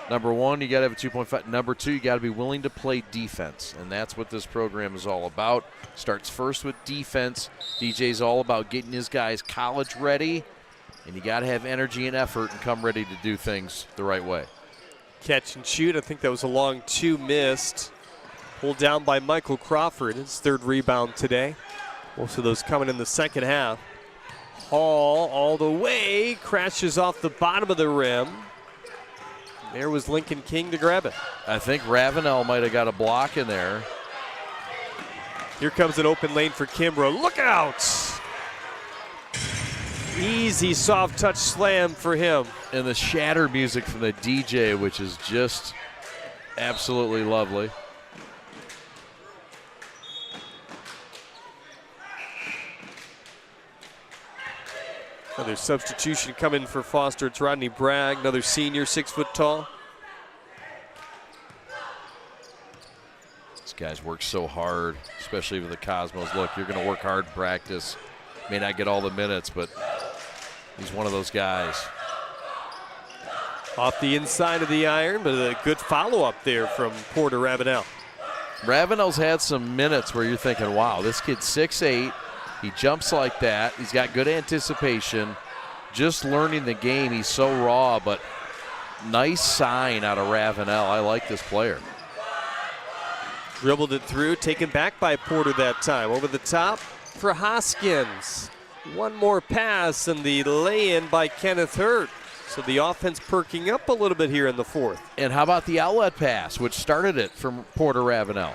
number one, you got to have a 2.5. Number two, you got to be willing to play defense, and that's what this program is all about. Starts first with defense. DJ's all about getting his guys college ready, and you got to have energy and effort and come ready to do things the right way. Catch and shoot. I think that was a long 2 missed. Pulled down by Michael Crawford, his 3rd rebound today. Most of those coming in the second half. Hall all the way, crashes off the bottom of the rim. There was Lincoln King to grab it. I think Ravenel might have got a block in there. Here comes an open lane for Kimbrough. Look out! Easy soft touch slam for him. And the shatter music from the DJ, which is just absolutely lovely. Another substitution coming for Foster. It's Rodney Bragg, another senior, 6 foot tall. These guys work so hard, especially with the Cosmos. Look, you're going to work hard in practice. May not get all the minutes, but he's one of those guys. Off the inside of the iron, but a good follow-up there from Porter Ravenel. Ravenel's had some minutes where you're thinking, wow, this kid's 6'8". He jumps like that. He's got good anticipation. Just learning the game. He's so raw, but nice sign out of Ravenel. I like this player. Dribbled it through, taken back by Porter that time. Over the top for Hoskins. One more pass and the lay-in by Kenneth Hurt. So the offense perking up a little bit here in the 4th. And how about the outlet pass, which started it from Porter Ravenel?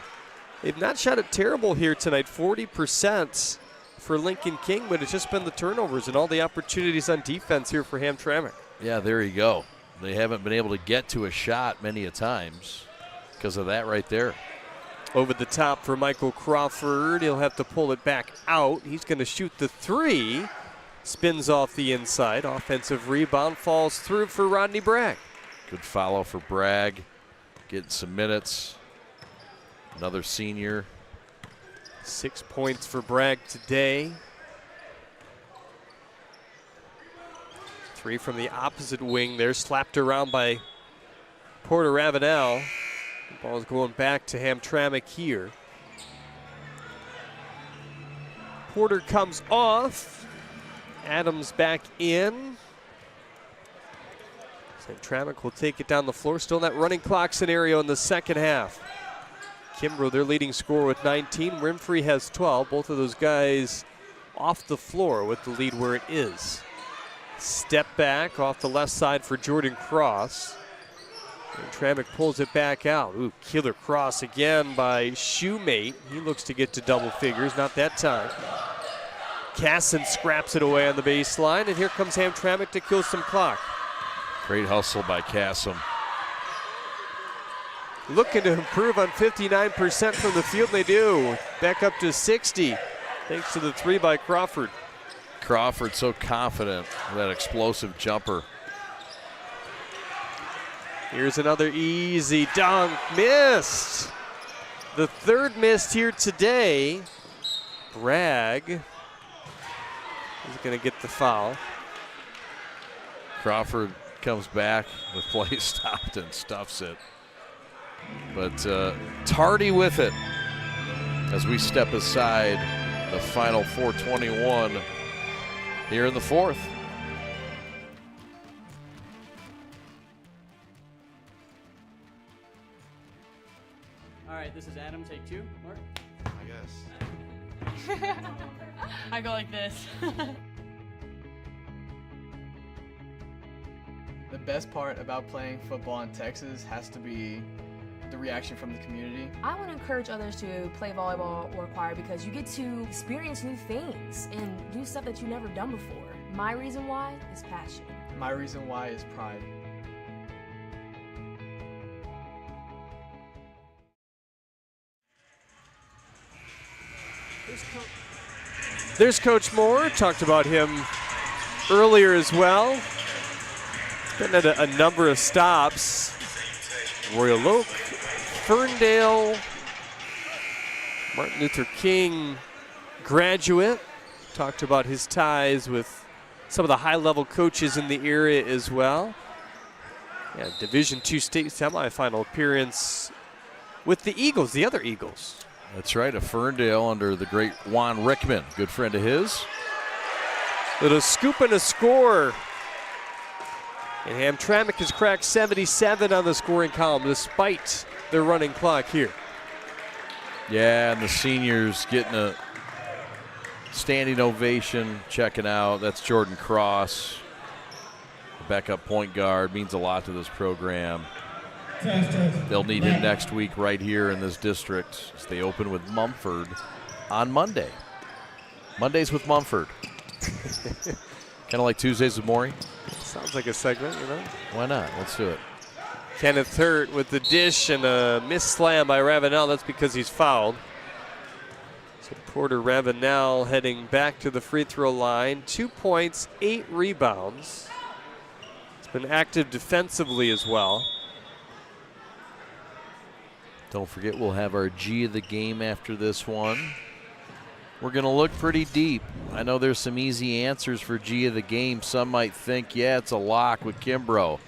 They've not shot it terrible here tonight, 40% for Lincoln King, but it's just been the turnovers and all the opportunities on defense here for Hamtramck. Yeah, there you go. They haven't been able to get to a shot many a times because of that right there. Over the top for Michael Crawford. He'll have to pull it back out. He's going to shoot the 3. Spins off the inside. Offensive rebound falls through for Rodney Bragg. Good follow for Bragg. Getting some minutes. Another senior. 6 points for Bragg today. 3 from the opposite wing there. Slapped around by Porter Ravenel. The ball's going back to Hamtramck here. Porter comes off. Adams back in. Hamtramck will take it down the floor. Still in that running clock scenario in the second half. Kimbrough, their leading scorer with 19. Winfrey has 12. Both of those guys off the floor with the lead where it is. Step back off the left side for Jordan Cross. And Hamtramck pulls it back out. Ooh, killer cross again by Shoemate. He looks to get to double figures, not that time. Casson scraps it away on the baseline, and here comes Hamtramck to kill some clock. Great hustle by Casson. Looking to improve on 59% from the field, they do. Back up to 60, thanks to the three by Crawford. Crawford so confident with that explosive jumper. Here's another easy dunk, missed. The third missed here today. Bragg is going to get the foul. Crawford comes back with play stopped and stuffs it. But tardy with it as we step aside the final 4:21 here in the fourth. All right, this is Adam, take 2. Mark? I guess. I go like this. The best part about playing football in Texas has to be the reaction from the community. I want to encourage others to play volleyball or choir because you get to experience new things and do stuff that you've never done before. My reason why is passion. My reason why is pride. There's Coach Moore. Talked about him earlier as well. Been at a number of stops. Royal Oak, Ferndale, Martin Luther King graduate. Talked about his ties with some of the high-level coaches in the area as well. Yeah, Division II state semifinal appearance with the Eagles, the other Eagles. That's right, a Ferndale under the great Juan Rickman, good friend of his. Little scoop and a score. And Hamtramck has cracked 77 on the scoring column despite their running clock here. Yeah, and the seniors getting a standing ovation, checking out. That's Jordan Cross, the backup point guard, means a lot to this program. They'll need him next week right here in this district as they open with Mumford on Monday. Mondays with Mumford. Kind of like Tuesdays with Maury. Sounds like a segment, you know? Why not? Let's do it. Kenneth Hurt with the dish and a missed slam by Ravenel. That's because he's fouled. So Porter Ravenel heading back to the free throw line. 2 points, 8 rebounds. It's been active defensively as well. Don't forget, we'll have our G of the game after this one. We're going to look pretty deep. I know there's some easy answers for G of the game. Some might think, yeah, it's a lock with Kimbrough.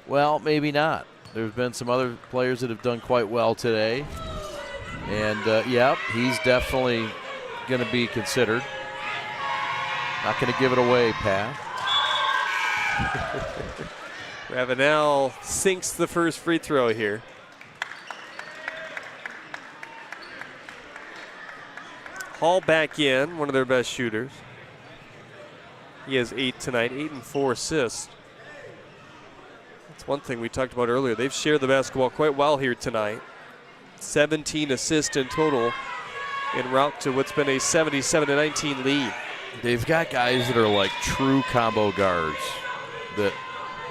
Well, maybe not. There's been some other players that have done quite well today. And, yeah, he's definitely going to be considered. Not going to give it away, Pat. Ravenel sinks the first free throw here. Hall back in, one of their best shooters. He has 8 tonight, 8 and 4 assists. That's one thing we talked about earlier. They've shared the basketball quite well here tonight. 17 assists in total en route to what's been a 77-19 lead. They've got guys that are like true combo guards that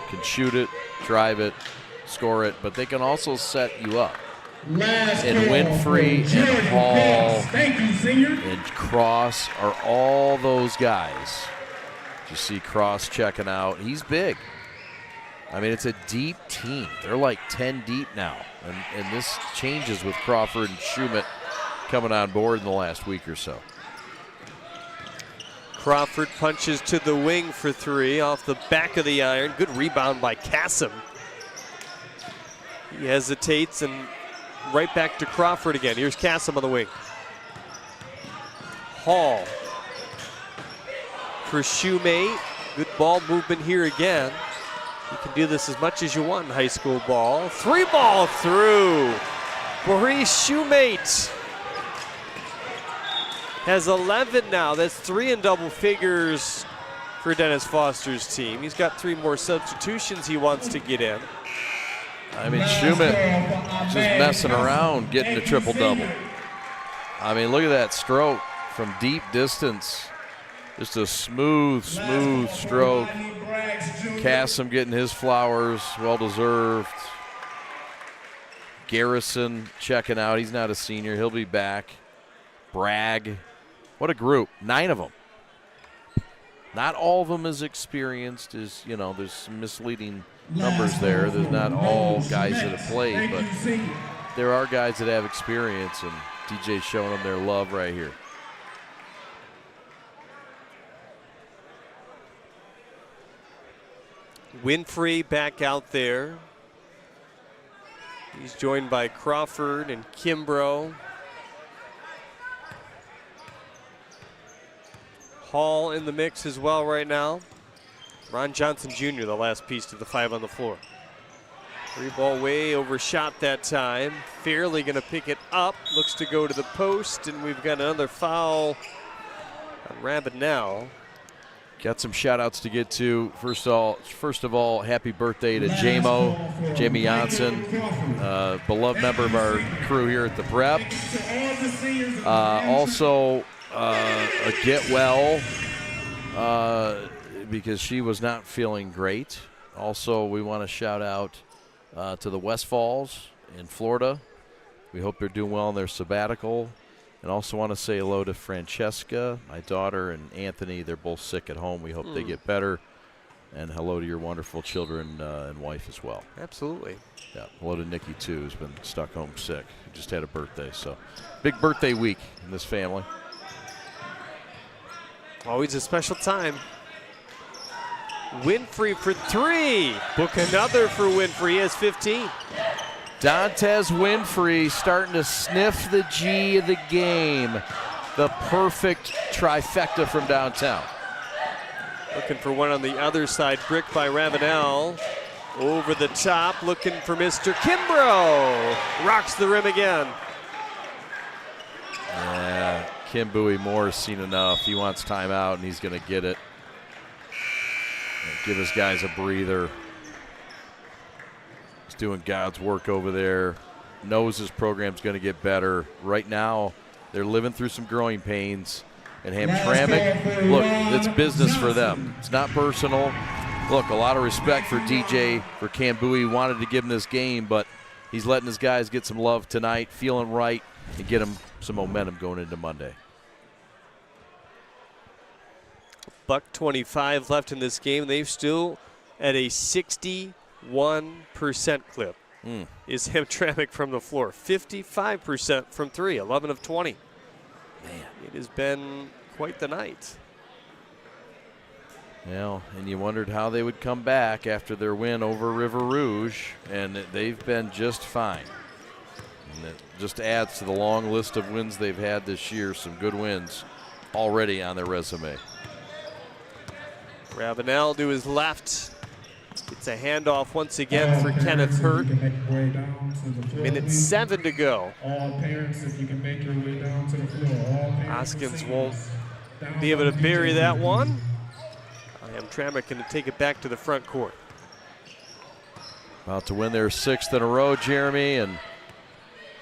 can shoot it, drive it, score it, but they can also set you up. And Winfrey and Hall and Cross are all those guys. You see Cross checking out. He's big. I mean, it's a deep team. They're like 10 deep now. And this changes with Crawford and Schumett coming on board in the last week or so. Crawford punches to the wing for 3 off the back of the iron. Good rebound by Cassim. He hesitates and right back to Crawford again. Here's Cassim on the wing. Hall for Shoemate. Good ball movement here again. You can do this as much as you want in high school ball. 3 ball through Maurice Shoemate has 11 now. That's 3 in double figures for Dennis Foster's team. He's got 3 more substitutions he wants to get in. I mean, Shoemate just messing around, getting a triple-double. I mean, look at that stroke from deep distance. Just a smooth stroke. Cassim getting his flowers, well-deserved. Garrison checking out. He's not a senior. He'll be back. Bragg. What a group. 9 of them. Not all of them as experienced as, you know, there's some misleading numbers there. There's not all guys that have played, but there are guys that have experience, and DJ's showing them their love right here. Winfrey back out there. He's joined by Crawford and Kimbrough. Hall in the mix as well right now. Ron Johnson Jr., the last piece to the 5 on the floor. 3 ball way overshot that time. Fairley going to pick it up. Looks to go to the post, and we've got another foul on Ravenel. Got some shout outs to get to. First of all, happy birthday to Jamie Janssen, beloved member of our crew here at the Prep. Also, a get well because she was not feeling great. Also, we want to shout out to the Westfalls in Florida. We hope they're doing well in their sabbatical. And also want to say hello to Francesca, my daughter, and Anthony. They're both sick at home. We hope they get better. And hello to your wonderful children and wife as well. Absolutely. Yeah. Hello to Nikki, too, who's been stuck home sick. He just had a birthday. So big birthday week in this family. Always a special time. Winfrey for 3. Book another for Winfrey. He has 15. Dantes Winfrey starting to sniff the G of the game. The perfect trifecta from downtown. Looking for one on the other side. Brick by Ravenel. Over the top, looking for Mr. Kimbrough. Rocks the rim again. Yeah, Kim Bowie Moore has seen enough. He wants timeout, and he's going to get it. Give his guys a breather. He's doing God's work over there. Knows his program's going to get better. Right now, they're living through some growing pains. And Hamtramck, look, it's business for them. It's not personal. Look, a lot of respect for DJ, for Cam Bowie. Wanted to give him this game, but he's letting his guys get some love tonight, feeling right, and get them some momentum going into Monday. $1.25 left in this game. They've still at a 61% clip. Is Hamtramck from the floor. 55% from 3, 11 of 20. Man, it has been quite the night. Well, and you wondered how they would come back after their win over River Rouge, and they've been just fine. And it just adds to the long list of wins they've had this year. Some good wins already on their resume. Ravenel to his left. It's a handoff once again for Kenneth Hurt. Minute 7 to go. Hoskins won't be able to bury that one. Hamtramck going to take it back to the front court. About to win their 6th in a row, Jeremy, and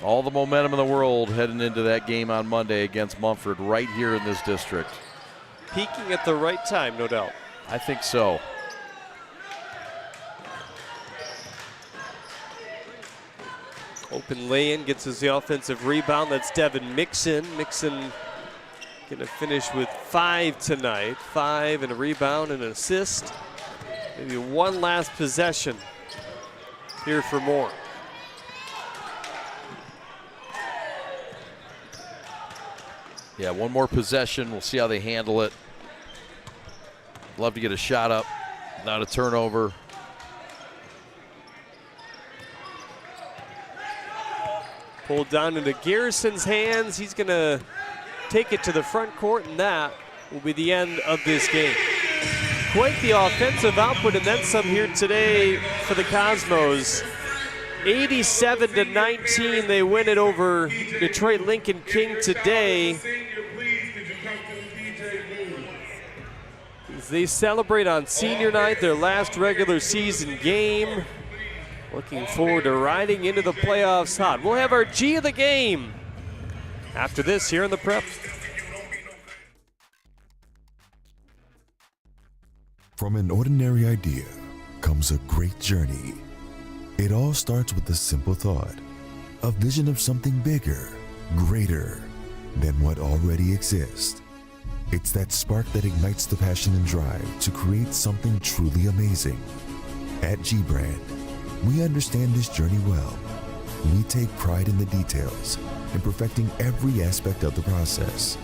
all the momentum in the world heading into that game on Monday against Mumford right here in this district. Peaking at the right time, no doubt. I think so. Open lay-in, gets us the offensive rebound. That's Devin Mixon. Mixon going to finish with 5 tonight. 5 and a rebound and an assist. Maybe one last possession here for Moore. Yeah, one more possession. We'll see how they handle it. Love to get a shot up, not a turnover. Pulled down into Garrison's hands. He's going to take it to the front court, and that will be the end of this game. Quite the offensive output, and then some here today for the Cosmos. 87-19, they win it over Detroit Lincoln King today. As they celebrate on senior night, their last regular season game. Looking forward to riding into the playoffs hot. We'll have our G of the game after this here in the Prep. From an ordinary idea comes a great journey. It all starts with the simple thought, a vision of something bigger, greater than what already exists. It's that spark that ignites the passion and drive to create something truly amazing. At G-Brand, we understand this journey well. We take pride in the details and perfecting every aspect of the process,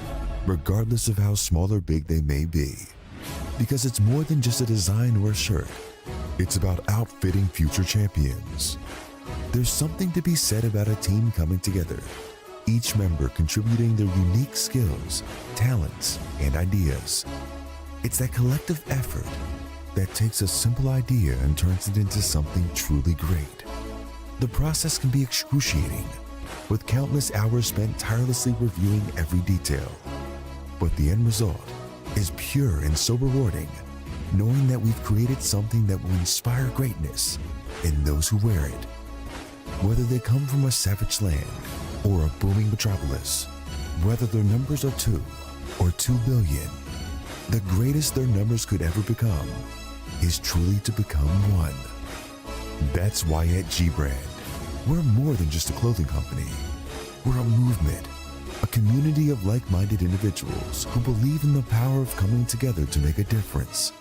regardless of how small or big they may be. Because it's more than just a design or a shirt. It's about outfitting future champions. There's something to be said about a team coming together, each member contributing their unique skills, talents, and ideas. It's that collective effort that takes a simple idea and turns it into something truly great. The process can be excruciating, with countless hours spent tirelessly reviewing every detail. But the end result is pure and so rewarding, knowing that we've created something that will inspire greatness in those who wear it. Whether they come from a savage land or a booming metropolis, whether their numbers are 2 or 2 billion, the greatest their numbers could ever become is truly to become one. That's why at G-Brand, we're more than just a clothing company. We're a movement, a community of like-minded individuals who believe in the power of coming together to make a difference.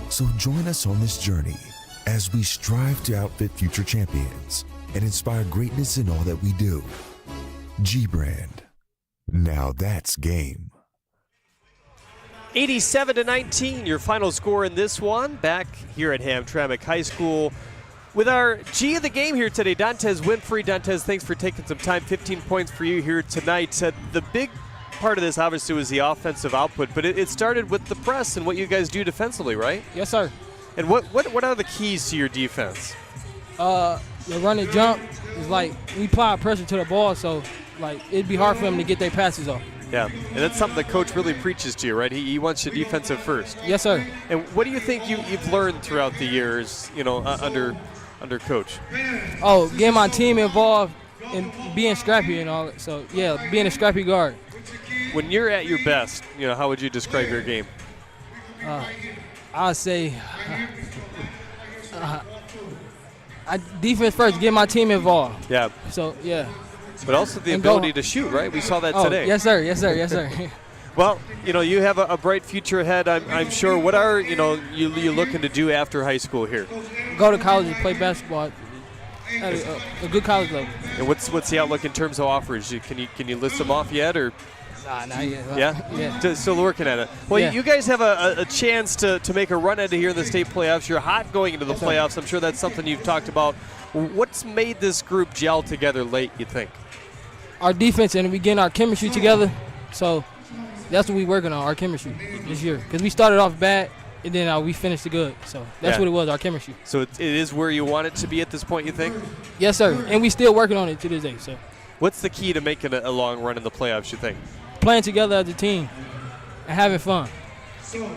So join us on this journey as we strive to outfit future champions and inspire greatness in all that we do. G-Brand. Now that's game. 87-19, your final score in this one. Back here at Hamtramck High School with our G of the game here today, Dantes Winfrey. Dantes, thanks for taking some time. 15 points for you here tonight. The big part of this obviously was the offensive output, but it started with the press and what you guys do defensively, right? Yes, sir. And what are the keys to your defense? The run and jump is like we apply pressure to the ball, so like it'd be hard for them to get their passes off. Yeah, and that's something the coach really preaches to you, right? He wants you defensive first. Yes, sir. And what do you think you've learned throughout the years, under coach? Oh, getting my team involved and being scrappy and all. So yeah, being a scrappy guard. When you're at your best, how would you describe your game? I'd say defense first, get my team involved. Yeah. So yeah. But also the ability to shoot, right? We saw that today. Yes, sir. Yes, sir. Yes, sir. Well, you have a bright future ahead, I'm sure. What are, you looking to do after high school here? Go to college and play basketball at a good college level. And what's the outlook in terms of offers? Can you list them off yet, or? Nah, not yet. Yeah? Still working at it. Well, yeah. You guys have a chance to make a run at it here in the state playoffs. You're hot going into the playoffs. I'm sure that's something you've talked about. What's made this group gel together late, you think? Our defense, and we getting our chemistry together. So that's what we're working on, our chemistry this year. Because we started off bad, and then we finished it good. So that's what it was, our chemistry. So it is where you want it to be at this point, you think? Yes, sir. And we still working on it to this day. So what's the key to making a long run in the playoffs, you think? Playing together as a team and having fun.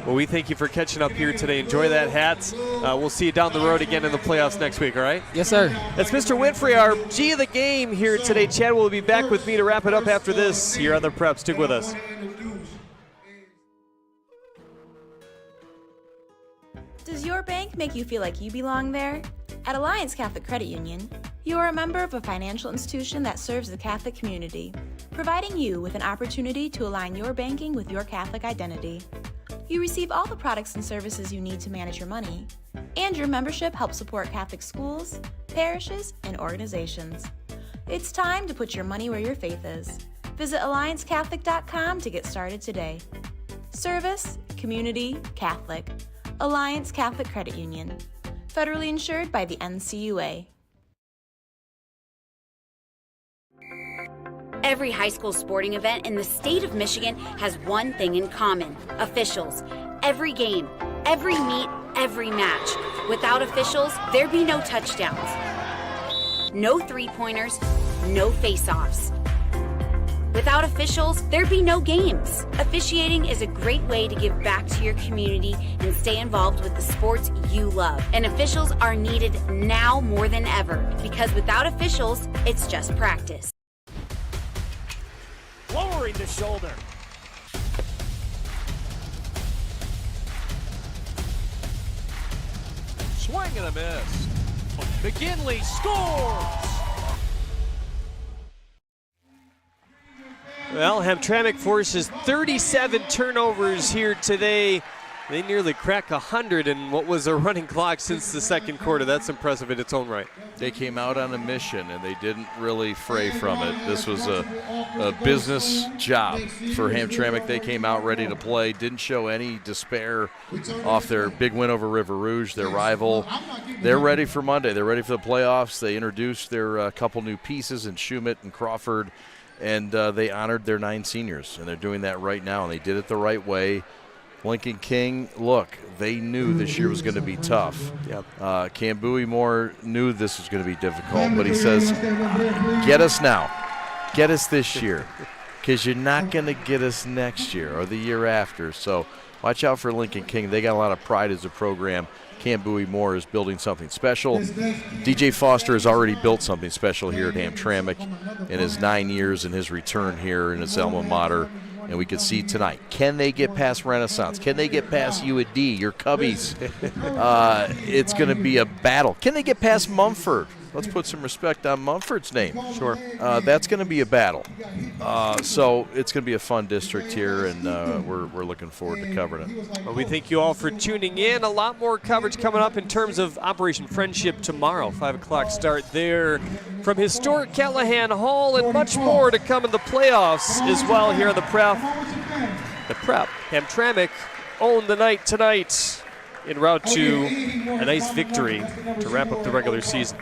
Well, we thank you for catching up here today. Enjoy that hat. We'll see you down the road again in the playoffs next week, all right? Yes, sir. That's Mr. Winfrey, our G of the game here today. Chad will be back with me to wrap it up after this here on the Prep. Stick with us. Does your bank make you feel like you belong there? At Alliance Catholic Credit Union, you are a member of a financial institution that serves the Catholic community, providing you with an opportunity to align your banking with your Catholic identity. You receive all the products and services you need to manage your money, and your membership helps support Catholic schools, parishes, and organizations. It's time to put your money where your faith is. Visit AllianceCatholic.com to get started today. Service, community, Catholic. Alliance Catholic Credit Union. Federally insured by the NCUA. Every high school sporting event in the state of Michigan has one thing in common: officials. Every game, every meet, every match. Without officials, there'd be no touchdowns. no three-pointers, no face-offs. Without officials, there'd be no games. Officiating is a great way to give back to your community and stay involved with the sports you love. And officials are needed now more than ever, because without officials, it's just practice. Lowering the shoulder. Swing and a miss. McGinley scores! Well, Hamtramck forces 37 turnovers here today. They nearly crack 100 in what was a running clock since the second quarter. That's impressive in its own right. They came out on a mission, and they didn't really fray from it. This was a business job for Hamtramck. They came out ready to play, didn't show any despair off their big win over River Rouge, their rival. They're ready for Monday. They're ready for the playoffs. They introduced their couple new pieces in Schumett and Crawford, and they honored their 9 seniors, and they're doing that right now, and they did it the right way. Lincoln King, look, they knew this year was going to be tough. Yep. Cam Bowie-Moore knew this was going to be difficult, but he says, get us now. Get us this year, because you're not going to get us next year or the year after. So watch out for Lincoln King. They got a lot of pride as a program. Cam Bowie-Moore is building something special. DJ Foster has already built something special here at Hamtramck in his 9 years and his return here in his alma mater. And we can see tonight, can they get past Renaissance? Can they get past UAD, your Cubbies? It's going to be a battle. Can they get past Mumford? Let's put some respect on Mumford's name. Sure. That's going to be a battle. So it's going to be a fun district here, and we're looking forward to covering it. Well, we thank you all for tuning in. A lot more coverage coming up in terms of Operation Friendship tomorrow. 5 o'clock start there from historic Callahan Hall, and much more to come in the playoffs as well here on the PreP. The PreP. Hamtramck owned the night tonight en route to a nice victory to wrap up the regular season.